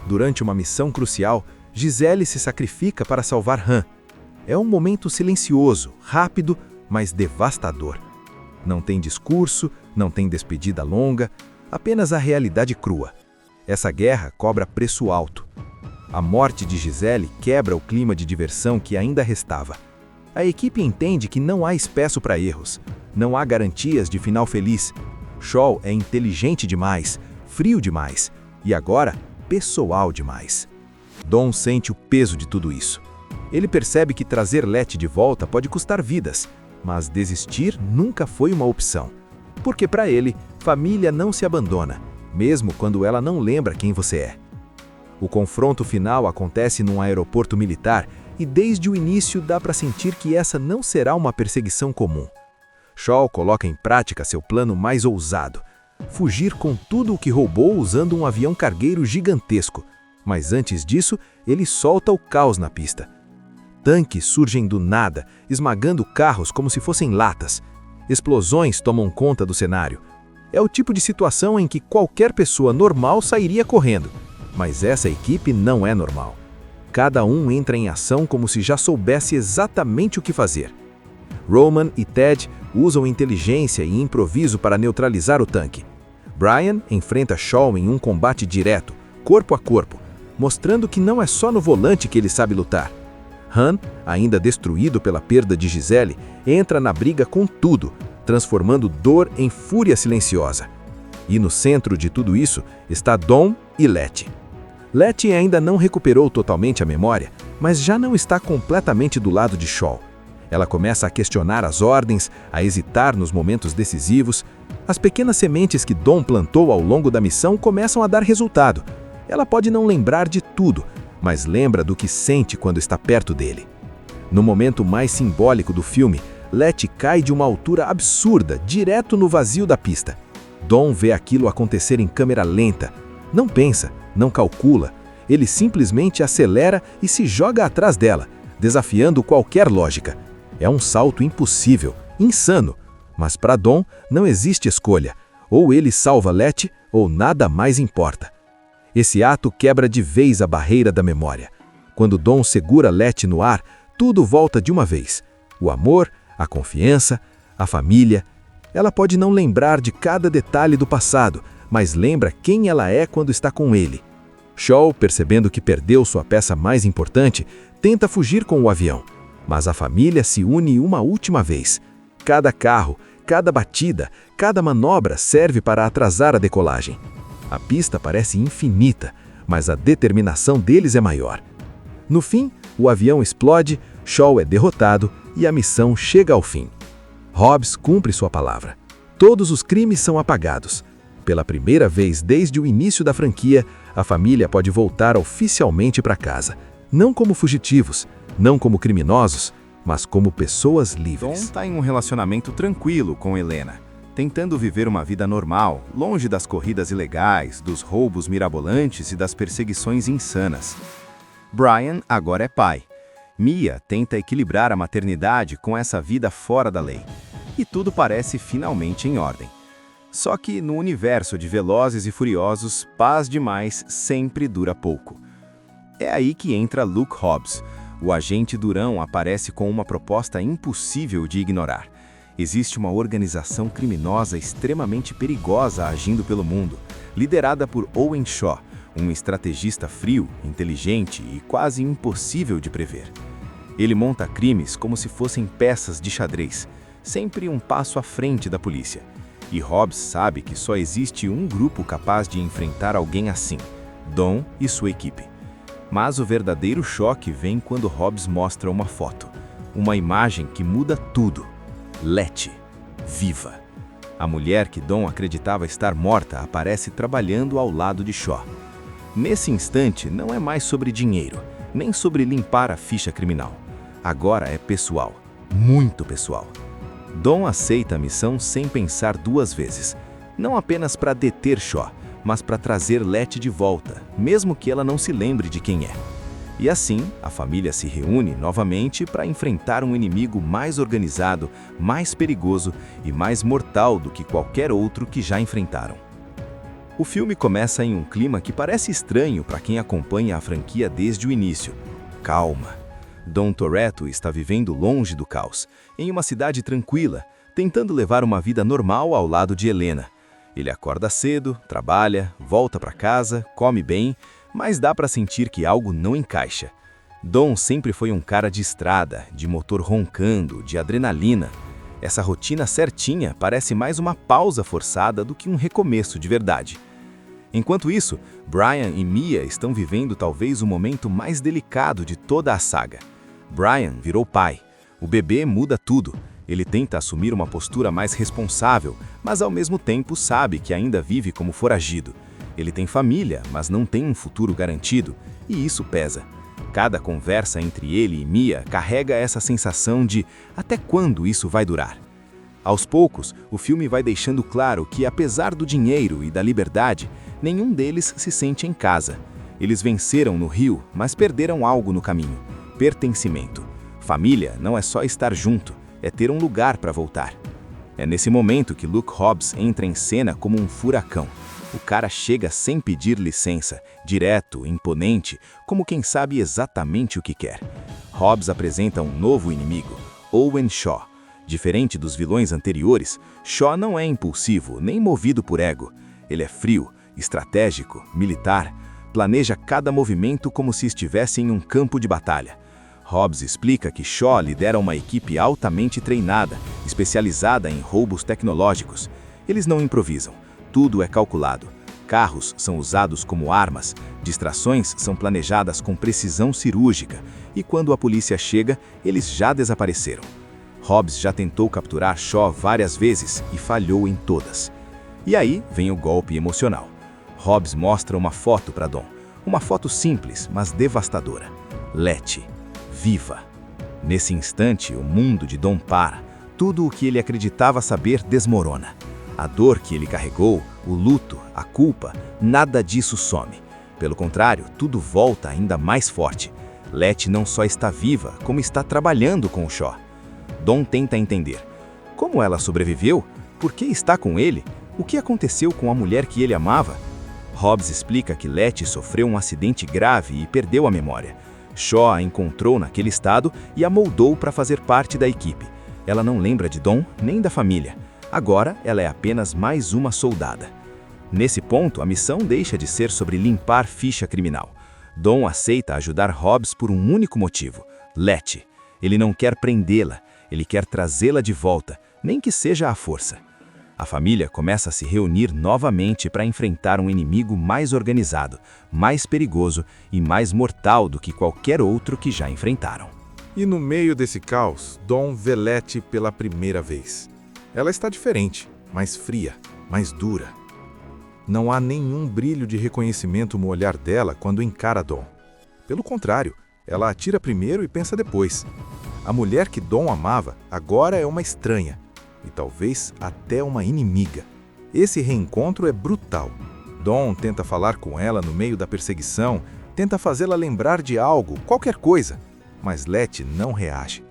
Speaker 3: Durante uma missão crucial, Giselle se sacrifica para salvar Han. É um momento silencioso, rápido, mas devastador. Não tem discurso, não tem despedida longa, apenas a realidade crua. Essa guerra cobra preço alto. A morte de Giselle quebra o clima de diversão que ainda restava. A equipe entende que não há espaço para erros, não há garantias de final feliz. Shaw é inteligente demais, frio demais e agora pessoal demais. Dawn sente o peso de tudo isso. Ele percebe que trazer Letty de volta pode custar vidas, mas desistir nunca foi uma opção. Porque para ele, família não se abandona, mesmo quando ela não lembra quem você é. O confronto final acontece num aeroporto militar e desde o início dá para sentir que essa não será uma perseguição comum. Shaw coloca em prática seu plano mais ousado: fugir com tudo o que roubou usando um avião cargueiro gigantesco. Mas antes disso, ele solta o caos na pista. Tanques surgem do nada, esmagando carros como se fossem latas. Explosões tomam conta do cenário. É o tipo de situação em que qualquer pessoa normal sairia correndo. Mas essa equipe não é normal. Cada um entra em ação como se já soubesse exatamente o que fazer. Roman e Ted usam inteligência e improviso para neutralizar o tanque. Brian enfrenta Shaw em um combate direto, corpo a corpo, mostrando que não é só no volante que ele sabe lutar. Han, ainda destruído pela perda de Giselle, entra na briga com tudo, transformando dor em fúria silenciosa. E no centro de tudo isso está Dawn e Letty. Letty ainda não recuperou totalmente a memória, mas já não está completamente do lado de Shaw. Ela começa a questionar as ordens, a hesitar nos momentos decisivos. As pequenas sementes que Dawn plantou ao longo da missão começam a dar resultado. Ela pode não lembrar de tudo, mas lembra do que sente quando está perto dele. No momento mais simbólico do filme, Letty cai de uma altura absurda, direto no vazio da pista. Dawn vê aquilo acontecer em câmera lenta. Não pensa, não calcula. Ele simplesmente acelera e se joga atrás dela, desafiando qualquer lógica. É um salto impossível, insano. Mas para Dawn não existe escolha. Ou ele salva Letty, ou nada mais importa. Esse ato quebra de vez a barreira da memória. Quando Dawn segura Letty no ar, tudo volta de uma vez. O amor, a confiança, a família. Ela pode não lembrar de cada detalhe do passado, mas lembra quem ela é quando está com ele. Shaw, percebendo que perdeu sua peça mais importante, tenta fugir com o avião.
Speaker 2: Mas a família se une uma última vez. Cada carro, cada batida, cada manobra serve para atrasar a decolagem. A pista parece infinita, mas a determinação deles é maior. No fim, o avião explode, Shaw é derrotado e a missão chega ao fim. Hobbs cumpre sua palavra. Todos os crimes são apagados. Pela primeira vez desde o início da franquia, a família pode voltar oficialmente para casa. Não como fugitivos, não como criminosos, mas como pessoas livres. Don está em um relacionamento tranquilo com Helena, tentando viver uma vida normal, longe das corridas ilegais, dos roubos mirabolantes e das perseguições insanas. Brian agora é pai. Mia tenta equilibrar a maternidade com essa vida fora da lei. E tudo parece finalmente em ordem. Só que no universo de Velozes e Furiosos, paz demais sempre dura pouco. É aí que entra Luke Hobbs. O agente durão aparece com uma proposta impossível de ignorar. Existe uma organização criminosa extremamente perigosa agindo pelo mundo, liderada por Owen Shaw, um estrategista frio, inteligente e quase impossível de prever. Ele monta crimes como se fossem peças de xadrez, sempre um passo à frente da polícia. E Hobbs sabe que só existe um grupo capaz de enfrentar alguém assim, Don e sua equipe. Mas o verdadeiro choque vem quando Hobbs mostra uma foto, uma imagem que muda tudo. Letty, viva. A mulher que Don acreditava estar morta aparece trabalhando ao lado de Shaw. Nesse instante, não é mais sobre dinheiro, nem sobre limpar a ficha criminal. Agora é pessoal, muito pessoal. Don aceita a missão sem pensar duas vezes, não apenas para deter Shaw, mas para trazer Letty de volta, mesmo que ela não se lembre de quem é. E assim, a família se reúne novamente para enfrentar um inimigo mais organizado, mais perigoso e mais mortal do que qualquer outro que já enfrentaram. O filme começa em um clima que parece estranho para quem acompanha a franquia desde o início. Calma. Dom Toretto está vivendo longe do caos, em uma cidade tranquila, tentando levar uma vida normal ao lado de Helena. Ele acorda cedo, trabalha, volta para casa, come bem, mas dá para sentir que algo não encaixa. Dom sempre foi um cara de estrada, de motor roncando, de adrenalina. Essa rotina certinha parece mais uma pausa forçada do que um recomeço de verdade. Enquanto isso, Brian e Mia estão vivendo talvez o momento mais delicado de toda a saga. Brian virou pai. O bebê muda tudo. Ele tenta assumir uma postura mais responsável, mas ao mesmo tempo sabe que ainda vive como foragido. Ele tem família, mas não tem um futuro garantido, e isso pesa. Cada conversa entre ele e Mia carrega essa sensação de até quando isso vai durar. Aos poucos, o filme vai deixando claro que, apesar do dinheiro e da liberdade, nenhum deles se sente em casa. Eles venceram no Rio, mas perderam algo no caminho: pertencimento. Família não é só estar junto, é ter um lugar para voltar. É nesse momento que Luke Hobbs entra em cena como um furacão. O cara chega sem pedir licença, direto, imponente, como quem sabe exatamente o que quer. Hobbs apresenta um novo inimigo, Owen Shaw. Diferente dos vilões anteriores, Shaw não é impulsivo, nem movido por ego. Ele é frio, estratégico, militar, planeja cada movimento como se estivesse em um campo de batalha. Hobbs explica que Shaw lidera uma equipe altamente treinada, especializada em roubos tecnológicos. Eles não improvisam, tudo é calculado. Carros são usados como armas, distrações são planejadas com precisão cirúrgica, e quando a polícia chega, eles já desapareceram. Hobbs já tentou capturar Shaw várias vezes e falhou em todas. E aí vem o golpe emocional. Hobbs mostra uma foto para Don. Uma foto simples, mas devastadora. Letty, viva. Nesse instante, o mundo de Don para. Tudo o que ele acreditava saber desmorona. A dor que ele carregou, o luto, a culpa, nada disso some. Pelo contrário, tudo volta ainda mais forte. Letty não só está viva, como está trabalhando com o Shaw. Don tenta entender. Como ela sobreviveu? Por que está com ele? O que aconteceu com a mulher que ele amava? Hobbs explica que Letty sofreu um acidente grave e perdeu a memória. Shaw a encontrou naquele estado e a moldou para fazer parte da equipe. Ela não lembra de Don nem da família. Agora, ela é apenas mais uma soldada. Nesse ponto, a missão deixa de ser sobre limpar ficha criminal. Don aceita ajudar Hobbs por um único motivo: Letty. Ele não quer prendê-la, ele quer trazê-la de volta, nem que seja à força. A família começa a se reunir novamente para enfrentar um inimigo mais organizado, mais perigoso e mais mortal do que qualquer outro que já enfrentaram.
Speaker 3: E no meio desse caos, Dawn vê Letty pela primeira vez. Ela está diferente, mais fria, mais dura. Não há nenhum brilho de reconhecimento no olhar dela quando encara Dawn. Pelo contrário, ela atira primeiro e pensa depois. A mulher que Dawn amava agora é uma estranha, e talvez até uma inimiga. Esse reencontro é brutal. Dawn tenta falar com ela no meio da perseguição, tenta fazê-la lembrar de algo, qualquer coisa, mas Letty não reage.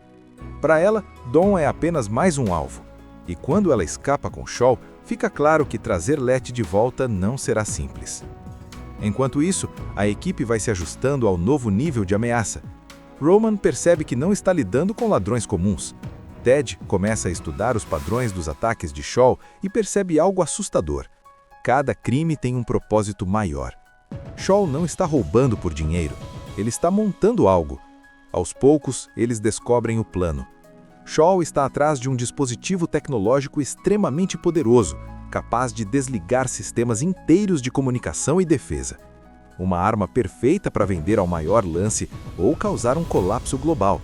Speaker 3: Para ela, Dawn é apenas mais um alvo, e quando ela escapa com Shaw, fica claro que trazer Letty de volta não será simples. Enquanto isso, a equipe vai se ajustando ao novo nível de ameaça. Roman percebe que não está lidando com ladrões comuns. Ted começa a estudar os padrões dos ataques de Shaw e percebe algo assustador. Cada crime tem um propósito maior. Shaw não está roubando por dinheiro, ele está montando algo. Aos poucos, eles descobrem o plano. Shaw está atrás de um dispositivo tecnológico extremamente poderoso, capaz de desligar sistemas inteiros de comunicação e defesa. Uma arma perfeita para vender ao maior lance ou causar um colapso global.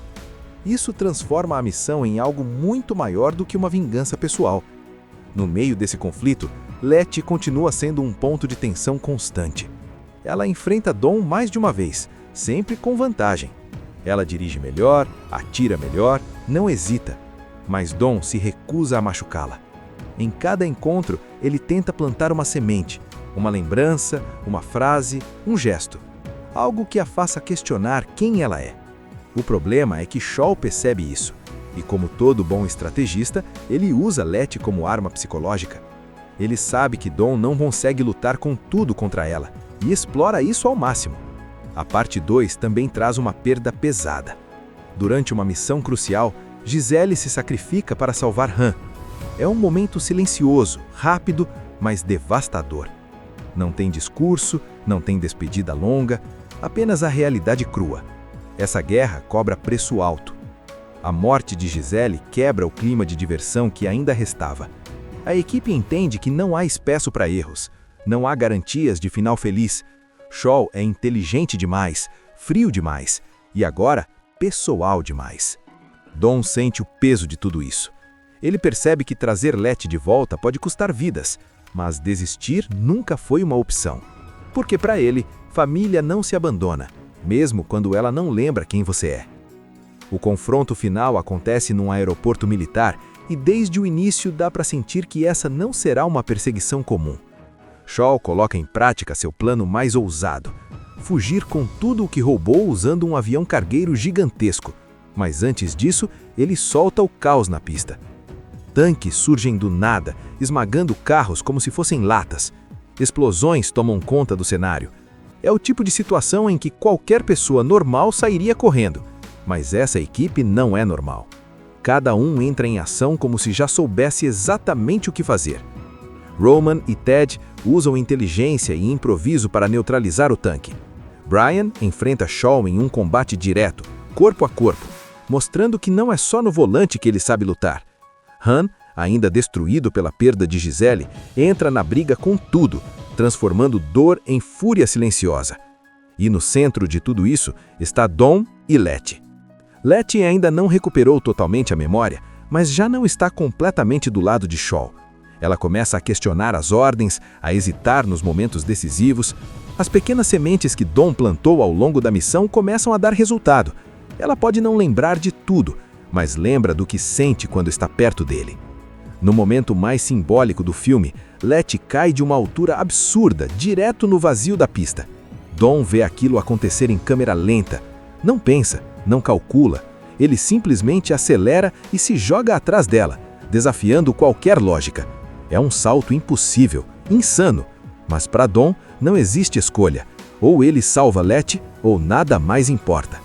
Speaker 3: Isso transforma a missão em algo muito maior do que uma vingança pessoal. No meio desse conflito, Letty continua sendo um ponto de tensão constante. Ela enfrenta Dawn mais de uma vez, sempre com vantagem. Ela dirige melhor, atira melhor, não hesita. Mas Dawn se recusa a machucá-la. Em cada encontro, ele tenta plantar uma semente, uma lembrança, uma frase, um gesto. Algo que a faça questionar quem ela é. O problema é que Shaw percebe isso, e como todo bom estrategista, ele usa Letty como arma psicológica. Ele sabe que Dawn não consegue lutar com tudo contra ela, e explora isso ao máximo. A parte 2 também traz uma perda pesada. Durante uma missão crucial, Giselle se sacrifica para salvar Han. É um momento silencioso, rápido, mas devastador. Não tem discurso, não tem despedida longa, apenas a realidade crua. Essa guerra cobra preço alto. A morte de Giselle quebra o clima de diversão que ainda restava. A equipe entende que não há espaço para erros, não há garantias de final feliz. Shaw é inteligente demais, frio demais e agora pessoal demais. Dawn sente o peso de tudo isso. Ele percebe que trazer Letty de volta pode custar vidas, mas desistir nunca foi uma opção. Porque para ele, família não se abandona, mesmo quando ela não lembra quem você é. O confronto final acontece num aeroporto militar e desde o início dá para sentir que essa não será uma perseguição comum. Shaw coloca em prática seu plano mais ousado: fugir com tudo o que roubou usando um avião cargueiro gigantesco. Mas antes disso, ele solta o caos na pista. Tanques surgem do nada, esmagando carros como se fossem latas. Explosões tomam conta do cenário. É o tipo de situação em que qualquer pessoa normal sairia correndo, mas essa equipe não é normal. Cada um entra em ação como se já soubesse exatamente o que fazer. Roman e Ted usam inteligência e improviso para neutralizar o tanque. Brian enfrenta Shaw em um combate direto, corpo a corpo, mostrando que não é só no volante que ele sabe lutar. Han, ainda destruído pela perda de Giselle, entra na briga com tudo, transformando dor em fúria silenciosa. E no centro de tudo isso está Dawn e Letty. Letty ainda não recuperou totalmente a memória, mas já não está completamente do lado de Shaw. Ela começa a questionar as ordens, a hesitar nos momentos decisivos. As pequenas sementes que Dawn plantou ao longo da missão começam a dar resultado. Ela pode não lembrar de tudo, mas lembra do que sente quando está perto dele. No momento mais simbólico do filme, Letty cai de uma altura absurda, direto no vazio da pista. Dawn vê aquilo acontecer em câmera lenta. Não pensa, não calcula. Ele simplesmente acelera e se joga atrás dela, desafiando qualquer lógica. É um salto impossível, insano. Mas para Dawn não existe escolha. Ou ele salva Letty, ou nada mais importa.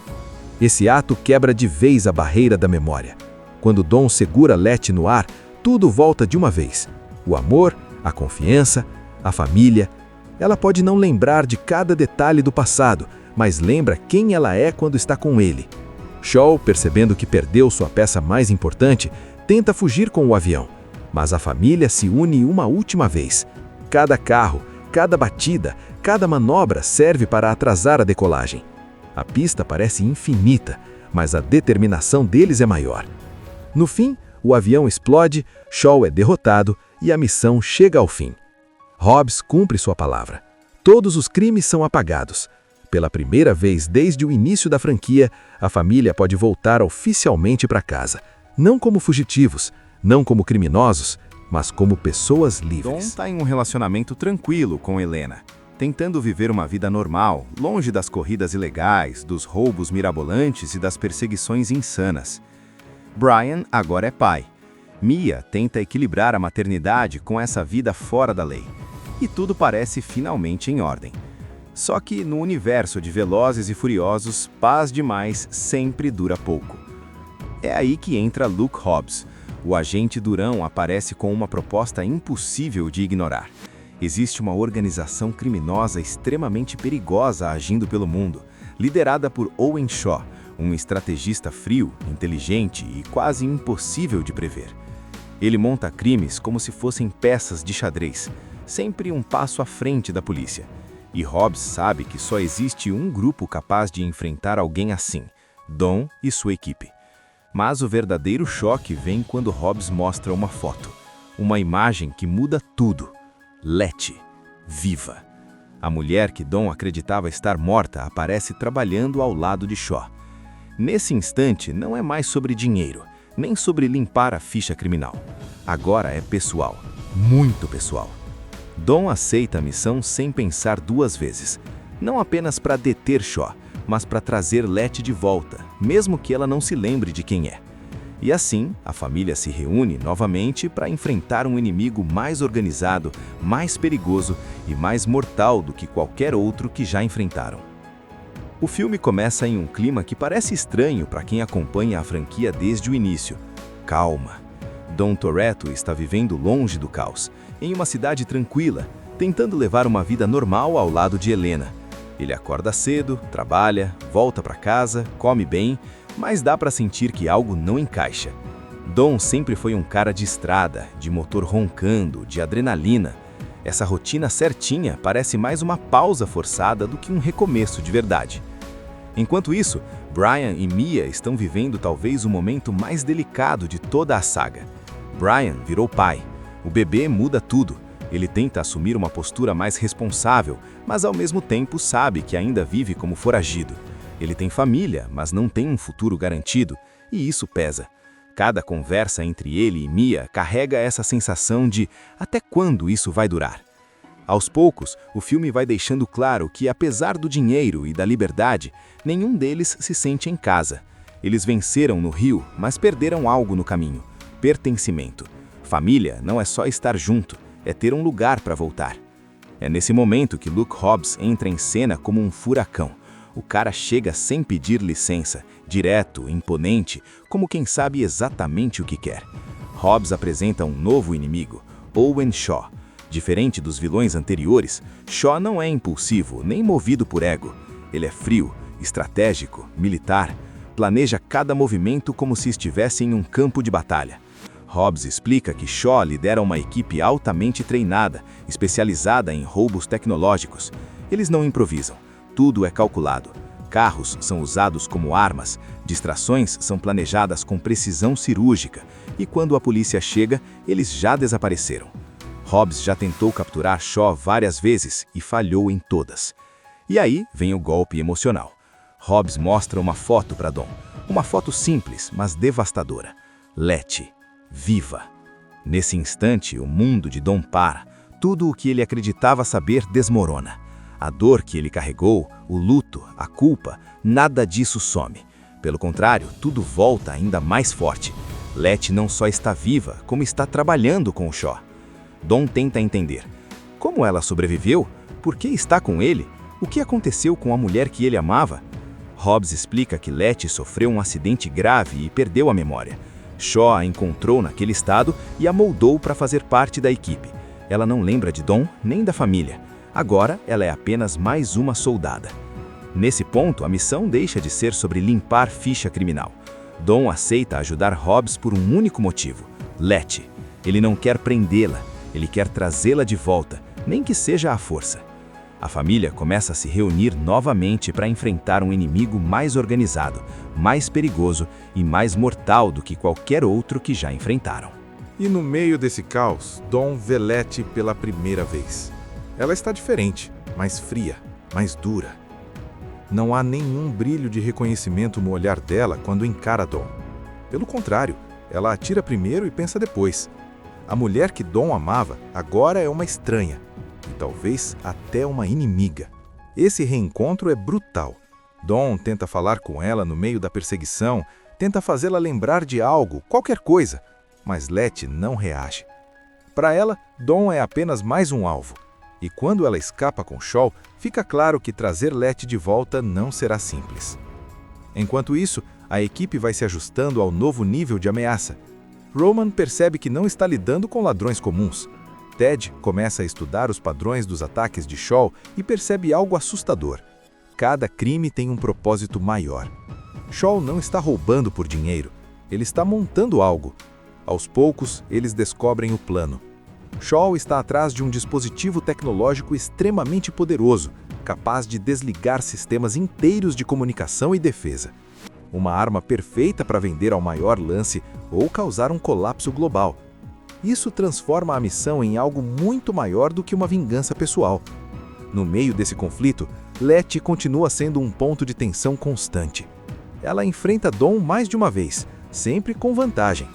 Speaker 3: Esse ato quebra de vez a barreira da memória. Quando Dawn segura Letty no ar, tudo volta de uma vez. O amor, a confiança, a família. Ela pode não lembrar de cada detalhe do passado, mas lembra quem ela é quando está com ele.
Speaker 2: Shaw, percebendo que perdeu sua peça mais importante, tenta fugir com o avião, mas a família se une uma última vez. Cada carro, cada batida, cada manobra serve para atrasar a decolagem. A pista parece infinita, mas a determinação deles é maior. No fim, o avião explode, Shaw é derrotado e a missão chega ao fim. Hobbs cumpre sua palavra. Todos os crimes são apagados. Pela primeira vez desde o início da franquia, a família pode voltar oficialmente para casa. Não como fugitivos, não como criminosos, mas como pessoas livres. Dom está em um relacionamento tranquilo com Helena, tentando viver uma vida normal, longe das corridas ilegais, dos roubos mirabolantes e das perseguições insanas. Brian agora é pai. Mia tenta equilibrar a maternidade com essa vida fora da lei. E tudo parece finalmente em ordem. Só que no universo de Velozes e Furiosos, paz demais sempre dura pouco. É aí que entra Luke Hobbs. O agente durão aparece com uma proposta impossível de ignorar. Existe uma organização criminosa extremamente perigosa agindo pelo mundo, liderada por Owen Shaw, um estrategista frio, inteligente e quase impossível de prever. Ele monta crimes como se fossem peças de xadrez, sempre um passo à frente da polícia. E Hobbs sabe que só existe um grupo capaz de enfrentar alguém assim, Dom e sua equipe. Mas o verdadeiro choque vem quando Hobbs mostra uma foto, uma imagem que muda tudo. Letty, viva. A mulher que Dom acreditava estar morta aparece trabalhando ao lado de Shaw. Nesse instante, não é mais sobre dinheiro, nem sobre limpar a ficha criminal. Agora é pessoal, muito pessoal. Dom aceita a missão sem pensar duas vezes, não apenas para deter Shaw, mas para trazer Letty de volta, mesmo que ela não se lembre de quem é. E assim, a família se reúne novamente para enfrentar um inimigo mais organizado, mais perigoso e mais mortal do que qualquer outro que já enfrentaram. O filme começa em um clima que parece estranho para quem acompanha a franquia desde o início. Calma. Dom Toretto está vivendo longe do caos, em uma cidade tranquila, tentando levar uma vida normal ao lado de Helena. Ele acorda cedo, trabalha, volta para casa, come bem, mas dá para sentir que algo não encaixa. Dom sempre foi um cara de estrada, de motor roncando, de adrenalina. Essa rotina certinha parece mais uma pausa forçada do que um recomeço de verdade. Enquanto isso, Brian e Mia estão vivendo talvez o momento mais delicado de toda a saga. Brian virou pai. O bebê muda tudo. Ele tenta assumir uma postura mais responsável, mas ao mesmo tempo sabe que ainda vive como foragido. Ele tem família, mas não tem um futuro garantido, e isso pesa. Cada conversa entre ele e Mia carrega essa sensação de até quando isso vai durar. Aos poucos, o filme vai deixando claro que, apesar do dinheiro e da liberdade, nenhum deles se sente em casa. Eles venceram no Rio, mas perderam algo no caminho: pertencimento. Família não é só estar junto, é ter um lugar para voltar. É nesse momento que Luke Hobbs entra em cena como um furacão. O cara chega sem pedir licença, direto, imponente, como quem sabe exatamente o que quer. Hobbs apresenta um novo inimigo, Owen Shaw. Diferente dos vilões anteriores, Shaw não é impulsivo, nem movido por ego. Ele é frio, estratégico, militar, planeja cada movimento como se estivesse em um campo de batalha. Hobbs explica que Shaw lidera uma equipe altamente treinada, especializada em roubos tecnológicos. Eles não improvisam, tudo é calculado. Carros são usados como armas, distrações são planejadas com precisão cirúrgica, e quando a polícia chega, eles já desapareceram. Hobbs já tentou capturar Shaw várias vezes e falhou em todas. E aí vem o golpe emocional. Hobbs mostra uma foto para Dom, uma foto simples, mas devastadora. Letty, viva. Nesse instante, o mundo de Dom para. Tudo o que ele acreditava saber desmorona. A dor que ele carregou, o luto, a culpa, nada disso some. Pelo contrário, tudo volta ainda mais forte. Letty não só está viva, como está trabalhando com o Shaw. Dom tenta entender. Como ela sobreviveu? Por que está com ele? O que aconteceu com a mulher que ele amava? Hobbs explica que Letty sofreu um acidente grave e perdeu a memória. Shaw a encontrou naquele estado e a moldou para fazer parte da equipe. Ela não lembra de Dom nem da família. Agora ela é apenas mais uma soldada. Nesse ponto, a missão deixa de ser sobre limpar ficha criminal. Dom aceita ajudar Hobbs por um único motivo: Letty. Ele não quer prendê-la, ele quer trazê-la de volta, nem que seja à força. A família começa a se reunir novamente para enfrentar um inimigo mais organizado, mais perigoso e mais mortal do que qualquer outro que já enfrentaram.
Speaker 3: E no meio desse caos, Dawn vê Letty pela primeira vez. Ela está diferente, mais fria, mais dura. Não há nenhum brilho de reconhecimento no olhar dela quando encara Dawn. Pelo contrário, ela atira primeiro e pensa depois. A mulher que Dawn amava agora é uma estranha, e talvez até uma inimiga. Esse reencontro é brutal. Dawn tenta falar com ela no meio da perseguição, tenta fazê-la lembrar de algo, qualquer coisa, mas Letty não reage. Para ela, Dawn é apenas mais um alvo. E quando ela escapa com Shaw, fica claro que trazer Letty de volta não será simples. Enquanto isso, a equipe vai se ajustando ao novo nível de ameaça. Roman percebe que não está lidando com ladrões comuns. Ted começa a estudar os padrões dos ataques de Shaw e percebe algo assustador. Cada crime tem um propósito maior. Shaw não está roubando por dinheiro, ele está montando algo. Aos poucos, eles descobrem o plano. Shaw está atrás de um dispositivo tecnológico extremamente poderoso, capaz de desligar sistemas inteiros de comunicação e defesa. Uma arma perfeita para vender ao maior lance ou causar um colapso global. Isso transforma a missão em algo muito maior do que uma vingança pessoal. No meio desse conflito, Letty continua sendo um ponto de tensão constante. Ela enfrenta Dawn mais de uma vez, sempre com vantagem.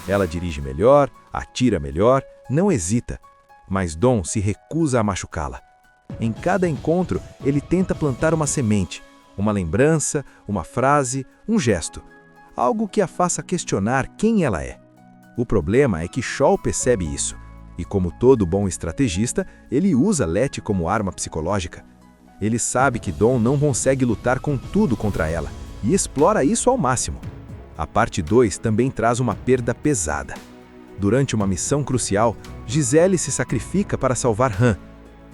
Speaker 3: Ela dirige melhor, atira melhor, não hesita, mas Dawn se recusa a machucá-la. Em cada encontro, ele tenta plantar uma semente, uma lembrança, uma frase, um gesto, algo que a faça questionar quem ela é. O problema é que Shaw percebe isso, e como todo bom estrategista, ele usa Letty como arma psicológica. Ele sabe que Dawn não consegue lutar com tudo contra ela, e explora isso ao máximo. A parte 2 também traz uma perda pesada. Durante uma missão crucial, Giselle se sacrifica para salvar Han.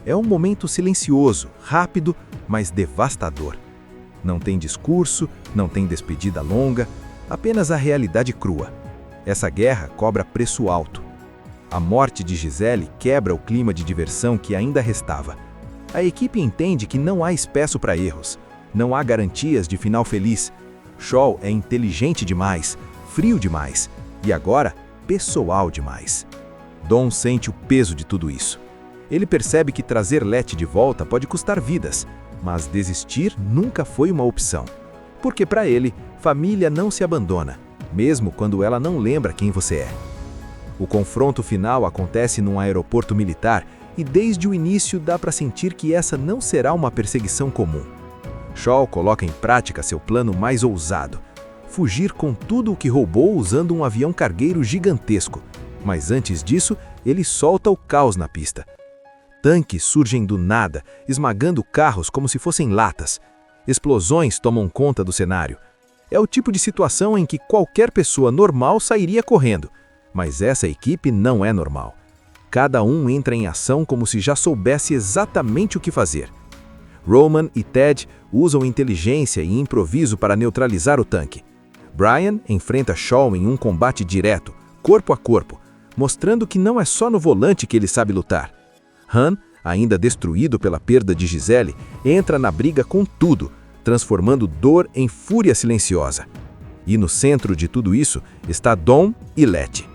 Speaker 3: É um momento silencioso, rápido, mas devastador. Não tem discurso, não tem despedida longa, apenas a realidade crua. Essa guerra cobra preço alto. A morte de Giselle quebra o clima de diversão que ainda restava. A equipe entende que não há espaço para erros, não há garantias de final feliz. Shaw é inteligente demais, frio demais e agora pessoal demais. Dawn sente o peso de tudo isso. Ele percebe que trazer Letty de volta pode custar vidas, mas desistir nunca foi uma opção. Porque para ele, família não se abandona, mesmo quando ela não lembra quem você é. O confronto final acontece num aeroporto militar e desde o início dá para sentir que essa não será uma perseguição comum. Shaw coloca em prática seu plano mais ousado: fugir com tudo o que roubou usando um avião cargueiro gigantesco. Mas antes disso, ele solta o caos na pista. Tanques surgem do nada, esmagando carros como se fossem latas. Explosões tomam conta do cenário. É o tipo de situação em que qualquer pessoa normal sairia correndo. Mas essa equipe não é normal. Cada um entra em ação como se já soubesse exatamente o que fazer. Roman e Ted usam inteligência e improviso para neutralizar o tanque. Brian enfrenta Shaw em um combate direto, corpo a corpo, mostrando que não é só no volante que ele sabe lutar. Han, ainda destruído pela perda de Giselle, entra na briga com tudo, transformando dor em fúria silenciosa. E no centro de tudo isso está Dawn e Letty.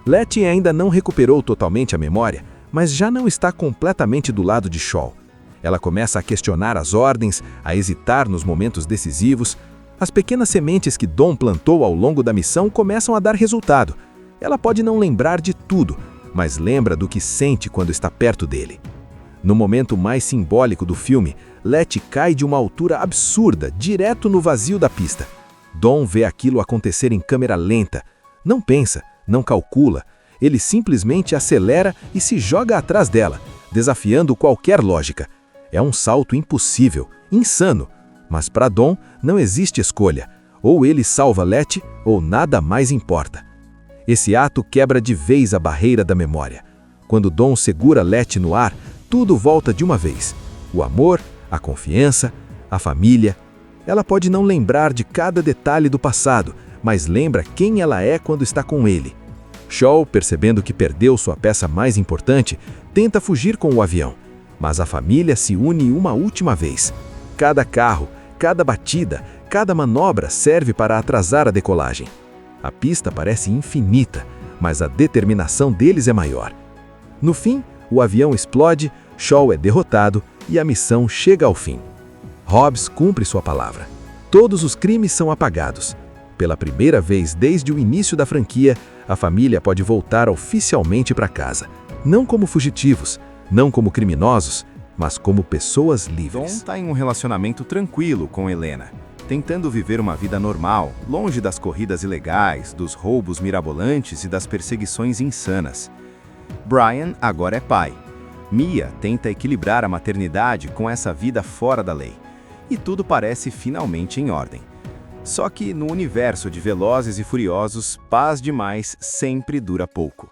Speaker 3: Letty ainda não recuperou totalmente a memória, mas já não está completamente do lado de Shaw. Ela começa a questionar as ordens, a hesitar nos momentos decisivos. As pequenas sementes que Dawn plantou ao longo da missão começam a dar resultado. Ela pode não lembrar de tudo, mas lembra do que sente quando está perto dele. No momento mais simbólico do filme, Letty cai de uma altura absurda, direto no vazio da pista. Dawn vê aquilo acontecer em câmera lenta. Não pensa, não calcula. Ele simplesmente acelera e se joga atrás dela, desafiando qualquer lógica. É um salto impossível, insano, mas para Dawn não existe escolha. Ou ele salva Letty, ou nada mais importa. Esse ato quebra de vez a barreira da memória. Quando Dawn segura Letty no ar, tudo volta de uma vez. O amor, a confiança,
Speaker 2: a família. Ela pode não lembrar de cada detalhe do passado, mas lembra quem ela é quando está com ele. Shaw, percebendo que perdeu sua peça mais importante, tenta fugir com o avião, mas a família se une uma última vez. Cada carro, cada batida, cada manobra serve para atrasar a decolagem. A pista parece infinita, mas a determinação deles é maior. No fim, o avião explode, Shaw é derrotado e a missão chega ao fim. Hobbs cumpre sua palavra. Todos os crimes são apagados. Pela primeira vez desde o início da franquia, a família pode voltar oficialmente para casa. Não como fugitivos, não como criminosos, mas como pessoas livres.
Speaker 4: Don está em um relacionamento tranquilo com Helena, tentando viver uma vida normal, longe das corridas ilegais, dos roubos mirabolantes e das perseguições insanas. Brian agora é pai. Mia tenta equilibrar a maternidade com essa vida fora da lei. E tudo parece finalmente em ordem. Só que no universo de Velozes e Furiosos, paz demais sempre dura pouco.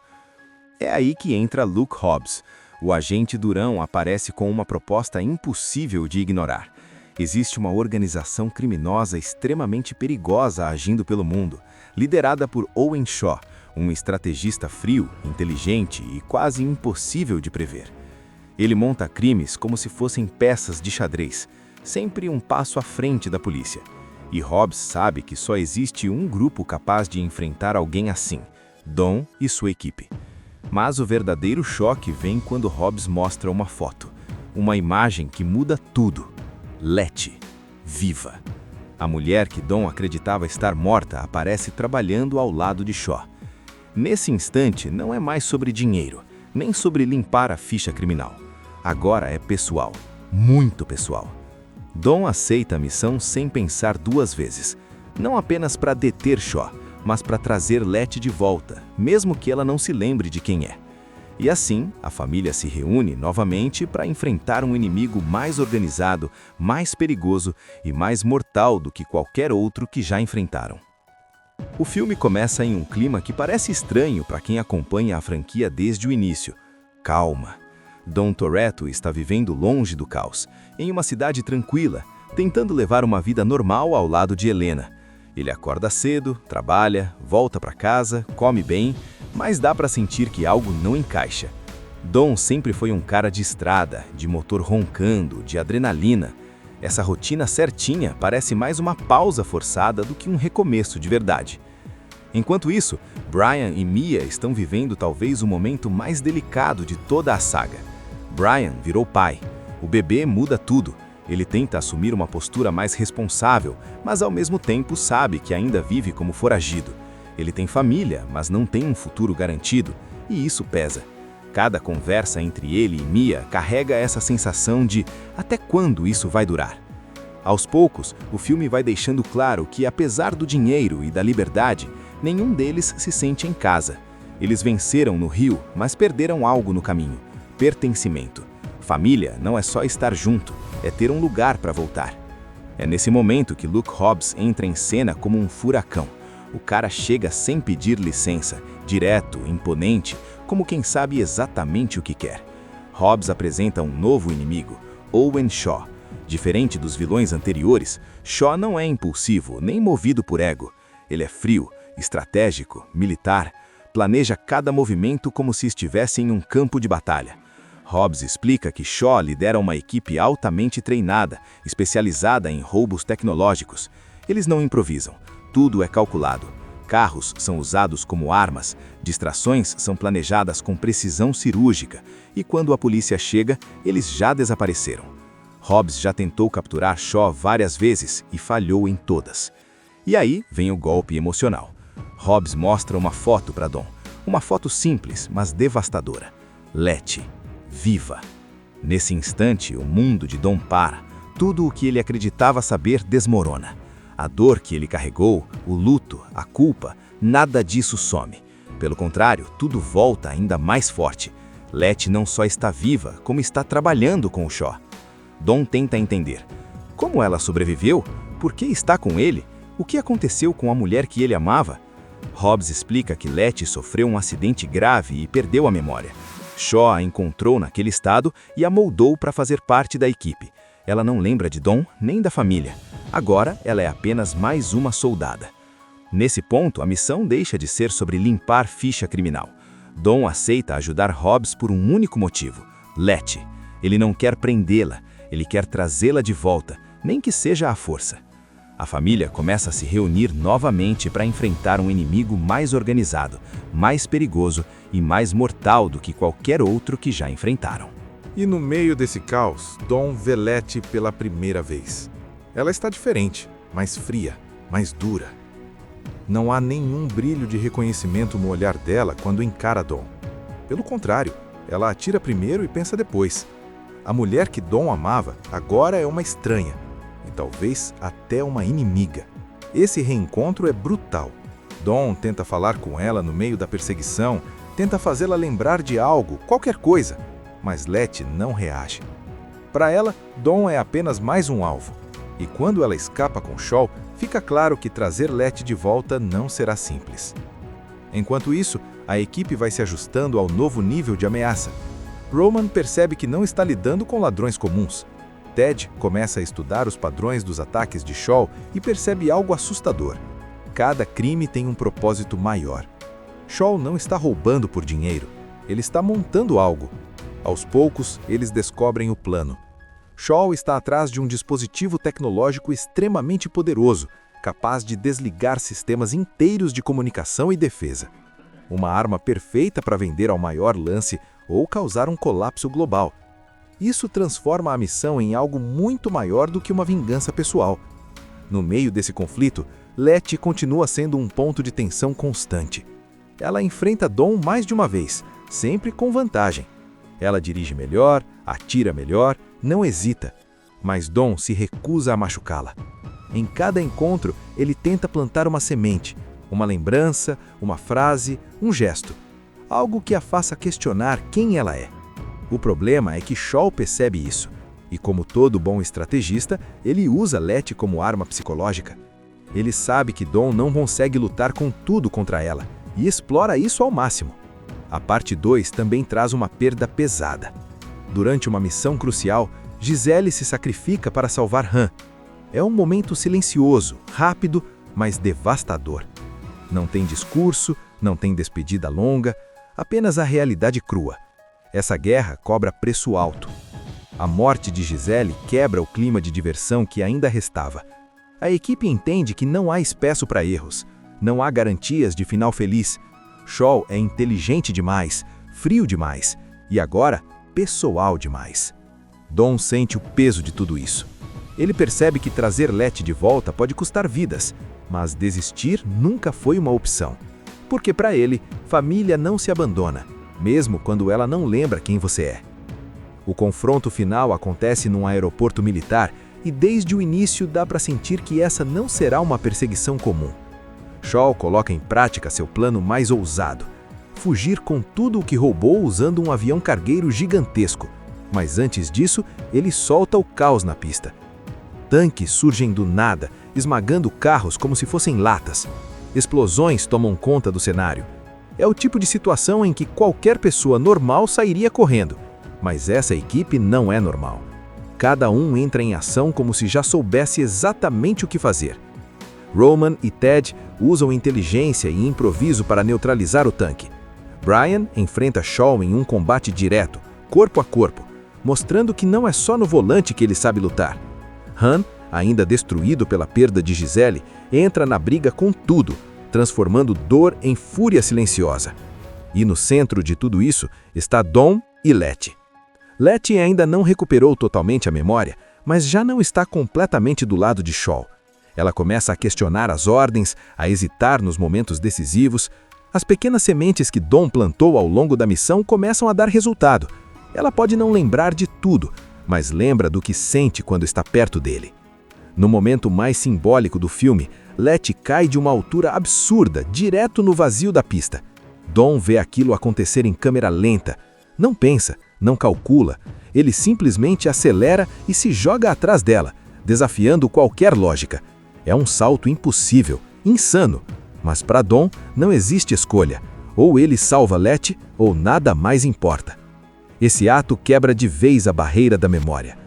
Speaker 4: É aí que entra Luke Hobbs. O agente durão aparece com uma proposta impossível de ignorar. Existe uma organização criminosa extremamente perigosa agindo pelo mundo, liderada por Owen Shaw, um estrategista frio, inteligente e quase impossível de prever. Ele monta crimes como se fossem peças de xadrez, sempre um passo à frente da polícia. E Hobbs sabe que só existe um grupo capaz de enfrentar alguém assim, Don e sua equipe. Mas o verdadeiro choque vem quando Hobbs mostra uma foto, uma imagem que muda tudo. Letty, viva. A mulher que Don acreditava estar morta aparece trabalhando ao lado de Shaw. Nesse instante, não é mais sobre dinheiro, nem sobre limpar a ficha criminal. Agora é pessoal, muito pessoal. Don aceita a missão sem pensar duas vezes, não apenas para deter Shaw, mas para trazer Letty de volta, mesmo que ela não se lembre de quem é. E assim, a família se reúne novamente para enfrentar um inimigo mais organizado, mais perigoso e mais mortal do que qualquer outro que já enfrentaram. O filme começa em um clima que parece estranho para quem acompanha a franquia desde o início. Calma. Dom Toretto está vivendo longe do caos, em uma cidade tranquila, tentando levar uma vida normal ao lado de Helena. Ele acorda cedo, trabalha, volta para casa, come bem, mas dá para sentir que algo não encaixa. Dom sempre foi um cara de estrada, de motor roncando, de adrenalina. Essa rotina certinha parece mais uma pausa forçada do que um recomeço de verdade. Enquanto isso, Brian e Mia estão vivendo talvez o momento mais delicado de toda a saga. Brian virou pai. O bebê muda tudo. Ele tenta assumir uma postura mais responsável, mas ao mesmo tempo sabe que ainda vive como foragido. Ele tem família, mas não tem um futuro garantido, e isso pesa. Cada conversa entre ele e Mia carrega essa sensação de até quando isso vai durar. Aos poucos, o filme vai deixando claro que, apesar do dinheiro e da liberdade, nenhum deles se sente em casa. Eles venceram no Rio, mas perderam algo no caminho: pertencimento. Família não é só estar junto, é ter um lugar para voltar. É nesse momento que Luke Hobbs entra em cena como um furacão. O cara chega sem pedir licença, direto, imponente, como quem sabe exatamente o que quer. Hobbs apresenta um novo inimigo, Owen Shaw. Diferente dos vilões anteriores, Shaw não é impulsivo, nem movido por ego. Ele é frio, estratégico, militar, planeja cada movimento como se estivesse em um campo de batalha. Hobbs explica que Shaw lidera uma equipe altamente treinada, especializada em roubos tecnológicos. Eles não improvisam, tudo é calculado. Carros são usados como armas, distrações são planejadas com precisão cirúrgica, e quando a polícia chega, eles já desapareceram. Hobbs já tentou capturar Shaw várias vezes e falhou em todas. E aí vem o golpe emocional. Hobbs mostra uma foto para Don, uma foto simples, mas devastadora. Letty, viva. Nesse instante, o mundo de Don para. Tudo o que ele acreditava saber desmorona. A dor que ele carregou, o luto, a culpa, nada disso some. Pelo contrário, tudo volta ainda mais forte. Letty não só está viva, como está trabalhando com o Shaw. Don tenta entender. Como ela sobreviveu? Por que está com ele? O que aconteceu com a mulher que ele amava? Hobbs explica que Letty sofreu um acidente grave e perdeu a memória. Shaw a encontrou naquele estado e a moldou para fazer parte da equipe.
Speaker 2: Ela não lembra de Dawn nem da família. Agora, ela é apenas mais uma soldada. Nesse ponto, a missão deixa de ser sobre limpar ficha criminal. Dawn aceita ajudar Hobbs por um único motivo: Letty. Ele não quer prendê-la, ele quer trazê-la de volta, nem que seja à força. A família começa a se reunir novamente para enfrentar um inimigo mais organizado, mais perigoso e mais mortal do que qualquer outro que já enfrentaram.
Speaker 3: E no meio desse caos, Dawn vê Letty pela primeira vez. Ela está diferente, mais fria, mais dura. Não há nenhum brilho de reconhecimento no olhar dela quando encara Dawn. Pelo contrário, ela atira primeiro e pensa depois. A mulher que Dawn amava agora é uma estranha, e talvez até uma inimiga. Esse reencontro é brutal. Dawn tenta falar com ela no meio da perseguição, tenta fazê-la lembrar de algo, qualquer coisa, mas Letty não reage. Para ela, Dawn é apenas mais um alvo, e quando ela escapa com Shaw, fica claro que trazer Letty de volta não será simples. Enquanto isso, a equipe vai se ajustando ao novo nível de ameaça. Roman percebe que não está lidando com ladrões comuns. Ted começa a estudar os padrões dos ataques de Shaw e percebe algo assustador. Cada crime tem um propósito maior. Shaw não está roubando por dinheiro, ele está montando algo. Aos poucos, eles descobrem o plano. Shaw está atrás de um dispositivo tecnológico extremamente poderoso, capaz de desligar sistemas inteiros de comunicação e defesa. Uma arma perfeita para vender ao maior lance ou causar um colapso global. Isso transforma a missão em algo muito maior do que uma vingança pessoal. No meio desse conflito, Letty continua sendo um ponto de tensão constante. Ela enfrenta Dawn mais de uma vez, sempre com vantagem. Ela dirige melhor, atira melhor, não hesita. Mas Dawn se recusa a machucá-la. Em cada encontro, ele tenta plantar uma semente, uma lembrança, uma frase, um gesto. Algo que a faça questionar quem ela é. O problema é que Shaw percebe isso, e como todo bom estrategista, ele usa Letty como arma psicológica. Ele sabe que Dawn não consegue lutar com tudo contra ela, e explora isso ao máximo. A parte 2 também traz uma perda pesada. Durante uma missão crucial, Giselle se sacrifica para salvar Han. É um momento silencioso, rápido, mas devastador. Não tem discurso, não tem despedida longa, apenas a realidade crua. Essa guerra cobra preço alto. A morte de Giselle quebra o clima de diversão que ainda restava. A equipe entende que não há espaço para erros, não há garantias de final feliz. Shaw é inteligente demais, frio demais e agora pessoal demais. Dawn sente o peso de tudo isso. Ele percebe que trazer Letty de volta pode custar vidas, mas desistir nunca foi uma opção. Porque para ele, família não se abandona, mesmo quando ela não lembra quem você é. O confronto final acontece num aeroporto militar e desde o início dá para sentir que essa não será uma perseguição comum. Shaw coloca em prática seu plano mais ousado: fugir com tudo o que roubou usando um avião cargueiro gigantesco. Mas antes disso, ele solta o caos na pista. Tanques surgem do nada, esmagando carros como se fossem latas. Explosões tomam conta do cenário. É o tipo de situação em que qualquer pessoa normal sairia correndo. Mas essa equipe não é normal. Cada um entra em ação como se já soubesse exatamente o que fazer. Roman e Ted usam inteligência e improviso para neutralizar o tanque. Brian enfrenta Shaw em um combate direto, corpo a corpo, mostrando que não é só no volante que ele sabe lutar. Han, ainda destruído pela perda de Giselle, entra na briga com tudo, transformando dor em fúria silenciosa. E no centro de tudo isso está Dawn e Letty. Letty ainda não recuperou totalmente a memória, mas já não está completamente do lado de Shaw. Ela começa a questionar as ordens, a hesitar nos momentos decisivos. As pequenas sementes que Dawn plantou ao longo da missão começam a dar resultado. Ela pode não lembrar de tudo, mas lembra do que sente quando está perto dele. No momento mais simbólico do filme, Letty cai de uma altura absurda, direto no vazio da pista. Dawn vê aquilo acontecer em câmera lenta. Não pensa, não calcula. Ele simplesmente acelera e se joga atrás dela, desafiando qualquer lógica. É um salto impossível, insano. Mas para Dawn não existe escolha. Ou ele salva Letty, ou nada mais importa. Esse ato quebra de vez a barreira da memória.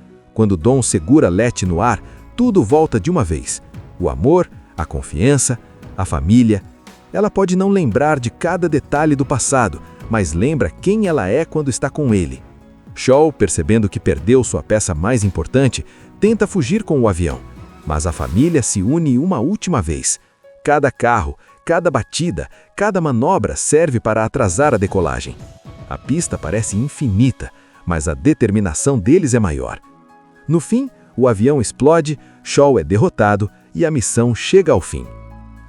Speaker 3: Quando Dawn segura Letty no ar, tudo volta de uma vez. O amor, a confiança, a família. Ela pode não lembrar de cada detalhe do passado, mas lembra quem ela é quando está com ele. Shaw, percebendo que perdeu sua peça mais importante, tenta fugir com o avião. Mas a família se une uma última vez. Cada carro, cada batida, cada manobra serve para atrasar a decolagem. A pista parece infinita, mas a determinação deles é maior. No fim, o avião explode, Shaw é derrotado e a missão chega ao fim.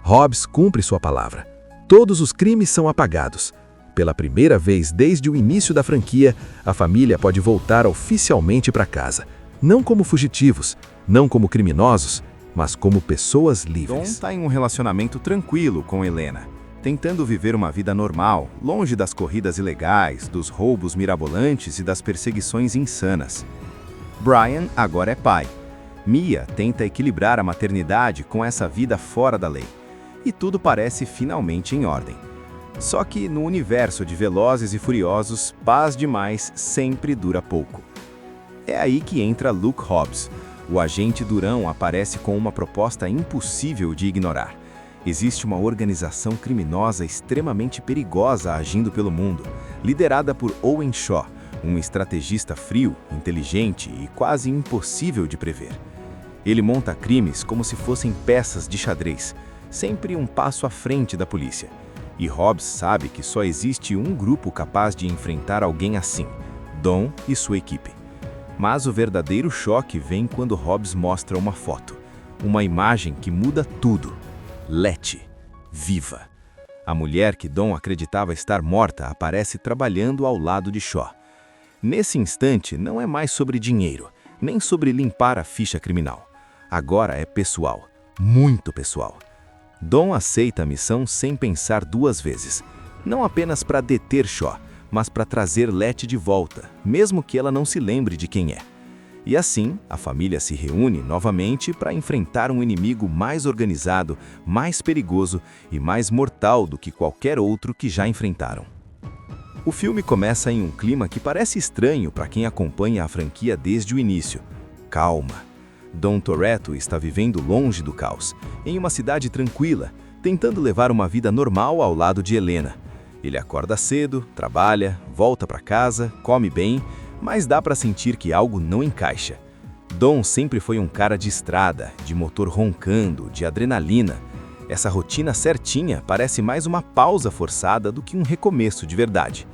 Speaker 3: Hobbs cumpre sua palavra. Todos os crimes são apagados. Pela primeira vez desde o início da franquia, a família pode voltar oficialmente para casa. Não como fugitivos, não como criminosos, mas como pessoas
Speaker 2: Dawn
Speaker 3: livres.
Speaker 2: está em um relacionamento tranquilo com Helena, tentando viver uma vida normal, longe das corridas ilegais, dos roubos mirabolantes e das perseguições insanas. Brian agora é pai. Mia tenta equilibrar a maternidade com essa vida fora da lei. E tudo parece finalmente em ordem. Só que no universo de Velozes e Furiosos, paz demais sempre dura pouco. É aí que entra Luke Hobbs. O agente durão aparece com uma proposta impossível de ignorar. Existe uma organização criminosa extremamente perigosa agindo pelo mundo, liderada por Owen Shaw, um estrategista frio, inteligente e quase impossível de prever. Ele monta crimes como se fossem peças de xadrez, sempre um passo à frente da polícia. E Hobbs sabe que só existe um grupo capaz de enfrentar alguém assim, Dawn e sua equipe. Mas o verdadeiro choque vem quando Hobbs mostra uma foto, uma imagem que muda tudo. Letty, viva. A mulher que Dawn acreditava estar morta aparece trabalhando ao lado de Shaw. Nesse instante, não é mais sobre dinheiro, nem sobre limpar a ficha criminal. Agora é pessoal, muito pessoal. Dawn aceita a missão sem pensar duas vezes, não apenas para deter Shaw, mas para trazer Letty de volta, mesmo que ela não se lembre de quem é. E assim, a família se reúne novamente para enfrentar um inimigo mais organizado, mais perigoso e mais mortal do que qualquer outro que já enfrentaram. O filme começa em um clima que parece estranho para quem acompanha a franquia desde o início. Calma. Dom Toretto está vivendo longe do caos, em uma cidade tranquila, tentando levar uma vida normal ao lado de Helena. Ele acorda cedo, trabalha, volta para casa, come bem, mas dá para sentir que algo não encaixa. Dom sempre foi um cara de estrada, de motor roncando, de adrenalina. Essa rotina certinha parece mais uma pausa forçada do que um recomeço de verdade.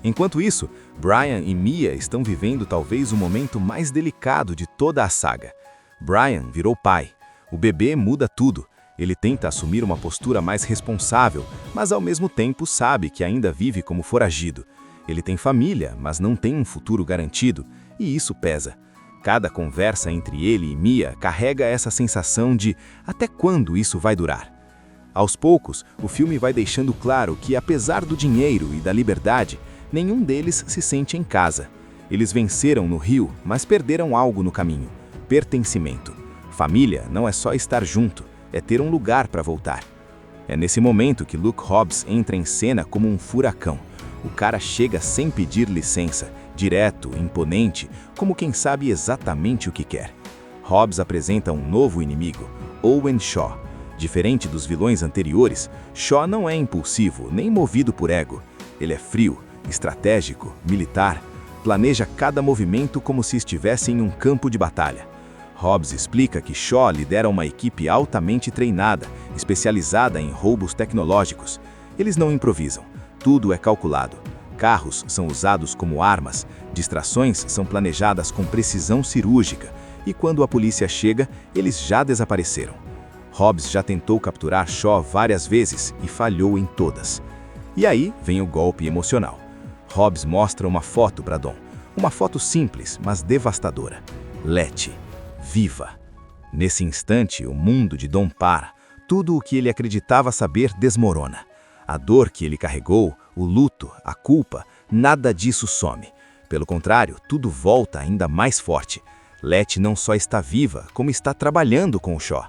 Speaker 2: Enquanto isso, Brian e Mia estão vivendo talvez o momento mais delicado de toda a saga. Brian virou pai. O bebê muda tudo. Ele tenta assumir uma postura mais responsável, mas ao mesmo tempo sabe que ainda vive como foragido. Ele tem família, mas não tem um futuro garantido, e isso pesa. Cada conversa entre ele e Mia carrega essa sensação de até quando isso vai durar. Aos poucos, o filme vai deixando claro que, apesar do dinheiro e da liberdade, nenhum deles se sente em casa. Eles venceram no Rio, mas perderam algo no caminho: pertencimento. Família não é só estar junto, é ter um lugar para voltar. É nesse momento que Luke Hobbs entra em cena como um furacão. O cara chega sem pedir licença, direto, imponente, como quem sabe exatamente o que quer. Hobbs apresenta um novo inimigo, Owen Shaw. Diferente dos vilões anteriores, Shaw não é impulsivo, nem movido por ego. Ele é frio, estratégico, militar, planeja cada movimento como se estivesse em um campo de batalha. Hobbs explica que Shaw lidera uma equipe altamente treinada, especializada em roubos tecnológicos. Eles não improvisam, tudo é calculado. Carros são usados como armas, distrações são planejadas com precisão cirúrgica, e quando a polícia chega, eles já desapareceram. Hobbs já tentou capturar Shaw várias vezes e falhou em todas. E aí vem o golpe emocional. Hobbs mostra uma foto para Dawn, uma foto simples, mas devastadora. Letty, viva. Nesse instante, o mundo de Dawn para. Tudo o que ele acreditava saber desmorona. A dor que ele carregou, o luto, a culpa, nada disso some. Pelo contrário, tudo volta ainda mais forte. Letty não só está viva, como está trabalhando com o Shaw.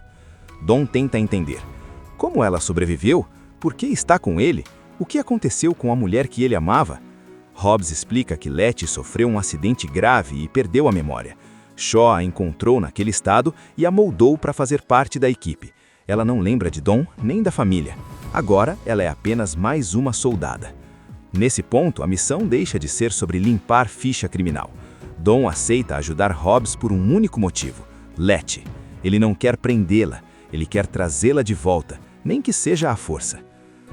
Speaker 2: Dawn tenta entender. Como ela sobreviveu? Por que está com ele? O que aconteceu com a mulher que ele amava? Hobbs explica que Letty sofreu um acidente grave e perdeu a memória. Shaw a encontrou naquele estado e a moldou para fazer parte da equipe. Ela não lembra de Dawn nem da família. Agora, ela é apenas mais uma soldada. Nesse ponto, a missão deixa de ser sobre limpar ficha criminal. Dawn aceita ajudar Hobbs por um único motivo: Letty. Ele não quer prendê-la, ele quer trazê-la de volta, nem que seja à força.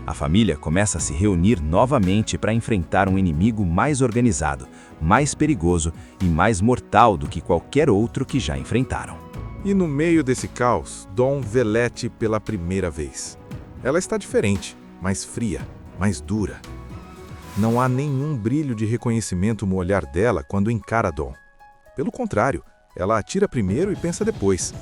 Speaker 2: A família começa a se reunir novamente para enfrentar um inimigo mais organizado, mais perigoso e mais mortal do que qualquer outro que já enfrentaram.
Speaker 3: E no meio desse caos, Dawn vê Letty pela primeira vez. Ela está diferente, mais fria, mais dura. Não há nenhum brilho de reconhecimento no olhar dela quando encara Dawn. Pelo contrário, ela atira primeiro e pensa depois.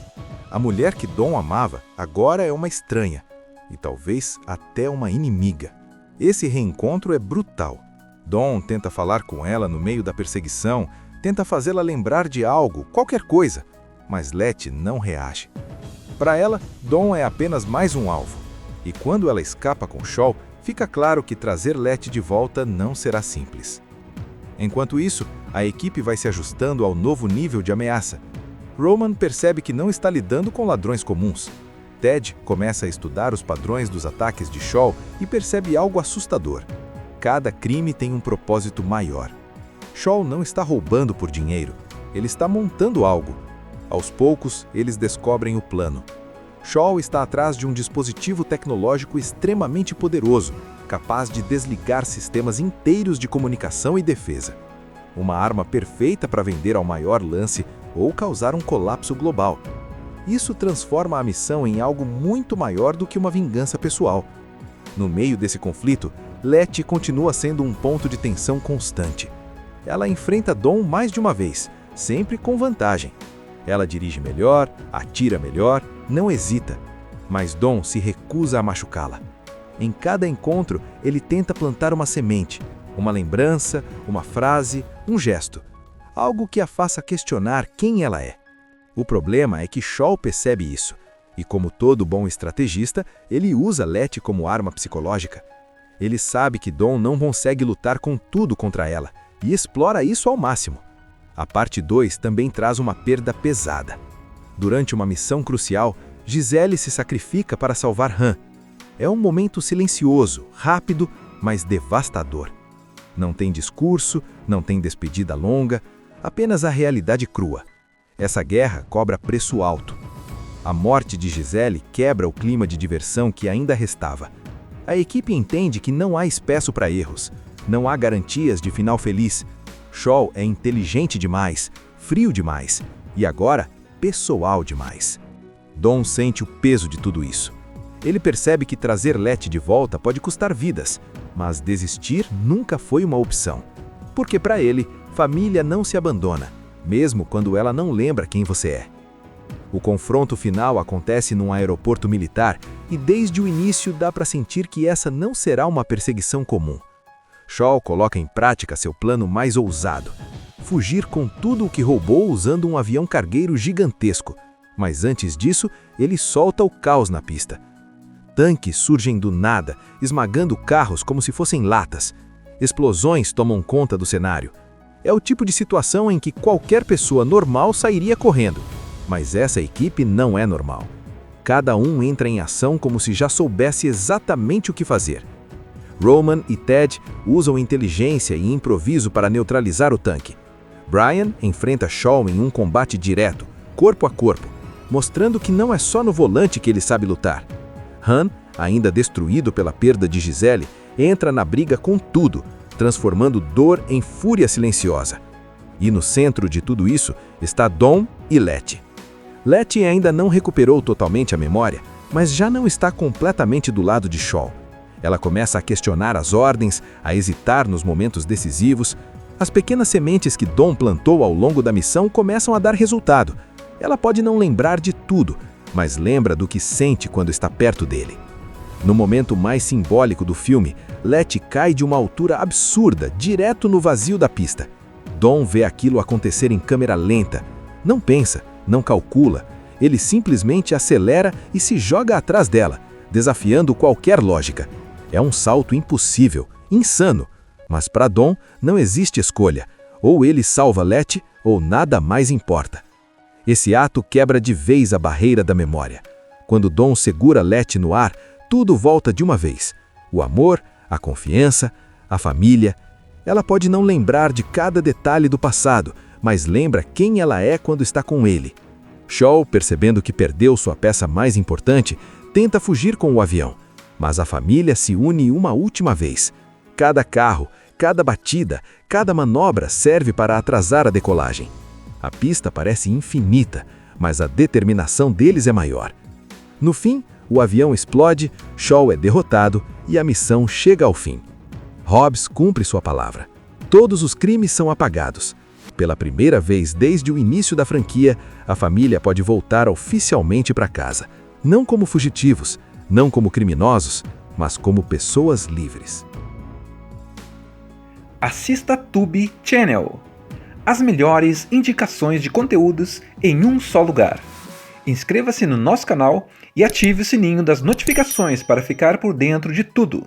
Speaker 3: A mulher que Dawn amava agora é uma estranha, e talvez até uma inimiga. Esse reencontro é brutal. Dawn tenta falar com ela no meio da perseguição, tenta fazê-la lembrar de algo, qualquer coisa, mas Letty não reage. Para ela, Dawn é apenas mais um alvo. E quando ela escapa com Shaw, fica claro que trazer Letty de volta não será simples. Enquanto isso, a equipe vai se ajustando ao novo nível de ameaça. Roman percebe que não está lidando com ladrões comuns. Ted começa a estudar os padrões dos ataques de Shaw e percebe algo assustador. Cada crime tem um propósito maior. Shaw não está roubando por dinheiro, ele está montando algo. Aos poucos, eles descobrem o plano. Shaw está atrás de um dispositivo tecnológico extremamente poderoso, capaz de desligar sistemas inteiros de comunicação e defesa. Uma arma perfeita para vender ao maior lance ou causar um colapso global. Isso transforma a missão em algo muito maior do que uma vingança pessoal. No meio desse conflito, Letty continua sendo um ponto de tensão constante. Ela enfrenta Dawn mais de uma vez, sempre com vantagem. Ela dirige melhor, atira melhor, não hesita. Mas Dawn se recusa a machucá-la. Em cada encontro, ele tenta plantar uma semente, uma lembrança, uma frase, um gesto. Algo que a faça questionar quem ela é. O problema é que Shaw percebe isso, e como todo bom estrategista, ele usa Letty como arma psicológica. Ele sabe que Dawn não consegue lutar com tudo contra ela, e explora isso ao máximo. A parte 2 também traz uma perda pesada. Durante uma missão crucial, Giselle se sacrifica para salvar Han. É um momento silencioso, rápido, mas devastador. Não tem discurso, não tem despedida longa, apenas a realidade crua. Essa guerra cobra preço alto. A morte de Giselle quebra o clima de diversão que ainda restava. A equipe entende que não há espaço para erros, não há garantias de final feliz. Shaw é inteligente demais, frio demais e agora pessoal demais. Dawn sente o peso de tudo isso. Ele percebe que trazer Letty de volta pode custar vidas, mas desistir nunca foi uma opção. Porque para ele, família não se abandona, mesmo quando ela não lembra quem você é. O confronto final acontece num aeroporto militar e desde o início dá para sentir que essa não será uma perseguição comum. Shaw coloca em prática seu plano mais ousado: fugir com tudo o que roubou usando um avião cargueiro gigantesco. Mas antes disso, ele solta o caos na pista. Tanques surgem do nada, esmagando carros como se fossem latas. Explosões tomam conta do cenário. É o tipo de situação em que qualquer pessoa normal sairia correndo. Mas essa equipe não é normal. Cada um entra em ação como se já soubesse exatamente o que fazer. Roman e Ted usam inteligência e improviso para neutralizar o tanque. Brian enfrenta Shaw em um combate direto, corpo a corpo, mostrando que não é só no volante que ele sabe lutar. Han, ainda destruído pela perda de Giselle, entra na briga com tudo, transformando dor em fúria silenciosa. E no centro de tudo isso está Dawn e Letty. Letty ainda não recuperou totalmente a memória, mas já não está completamente do lado de Shaw. Ela começa a questionar as ordens, a hesitar nos momentos decisivos. As pequenas sementes que Dawn plantou ao longo da missão começam a dar resultado. Ela pode não lembrar de tudo, mas lembra do que sente quando está perto dele. No momento mais simbólico do filme, Letty cai de uma altura absurda, direto no vazio da pista. Dawn vê aquilo acontecer em câmera lenta. Não pensa, não calcula. Ele simplesmente acelera e se joga atrás dela, desafiando qualquer lógica. É um salto impossível, insano. Mas para Dawn não existe escolha. Ou ele salva Letty, ou nada mais importa. Esse ato quebra de vez a barreira da memória. Quando Dom segura Letty no ar, tudo volta de uma vez. O amor, a confiança, a família. Ela pode não lembrar de cada detalhe do passado, mas lembra quem ela é quando está com ele. Shaw, percebendo que perdeu sua peça mais importante, tenta fugir com o avião. Mas a família se une uma última vez. Cada carro, cada batida, cada manobra serve para atrasar a decolagem. A pista parece infinita, mas a determinação deles é maior. No fim, o avião explode, Shaw é derrotado e a missão chega ao fim. Hobbs cumpre sua palavra. Todos os crimes são apagados. Pela primeira vez desde o início da franquia, a família pode voltar oficialmente para casa. Não como fugitivos, não como criminosos, mas como pessoas livres.
Speaker 1: Assista Tubi Channel. As melhores indicações de conteúdos em um só lugar. Inscreva-se no nosso canal e ative o sininho das notificações para ficar por dentro de tudo.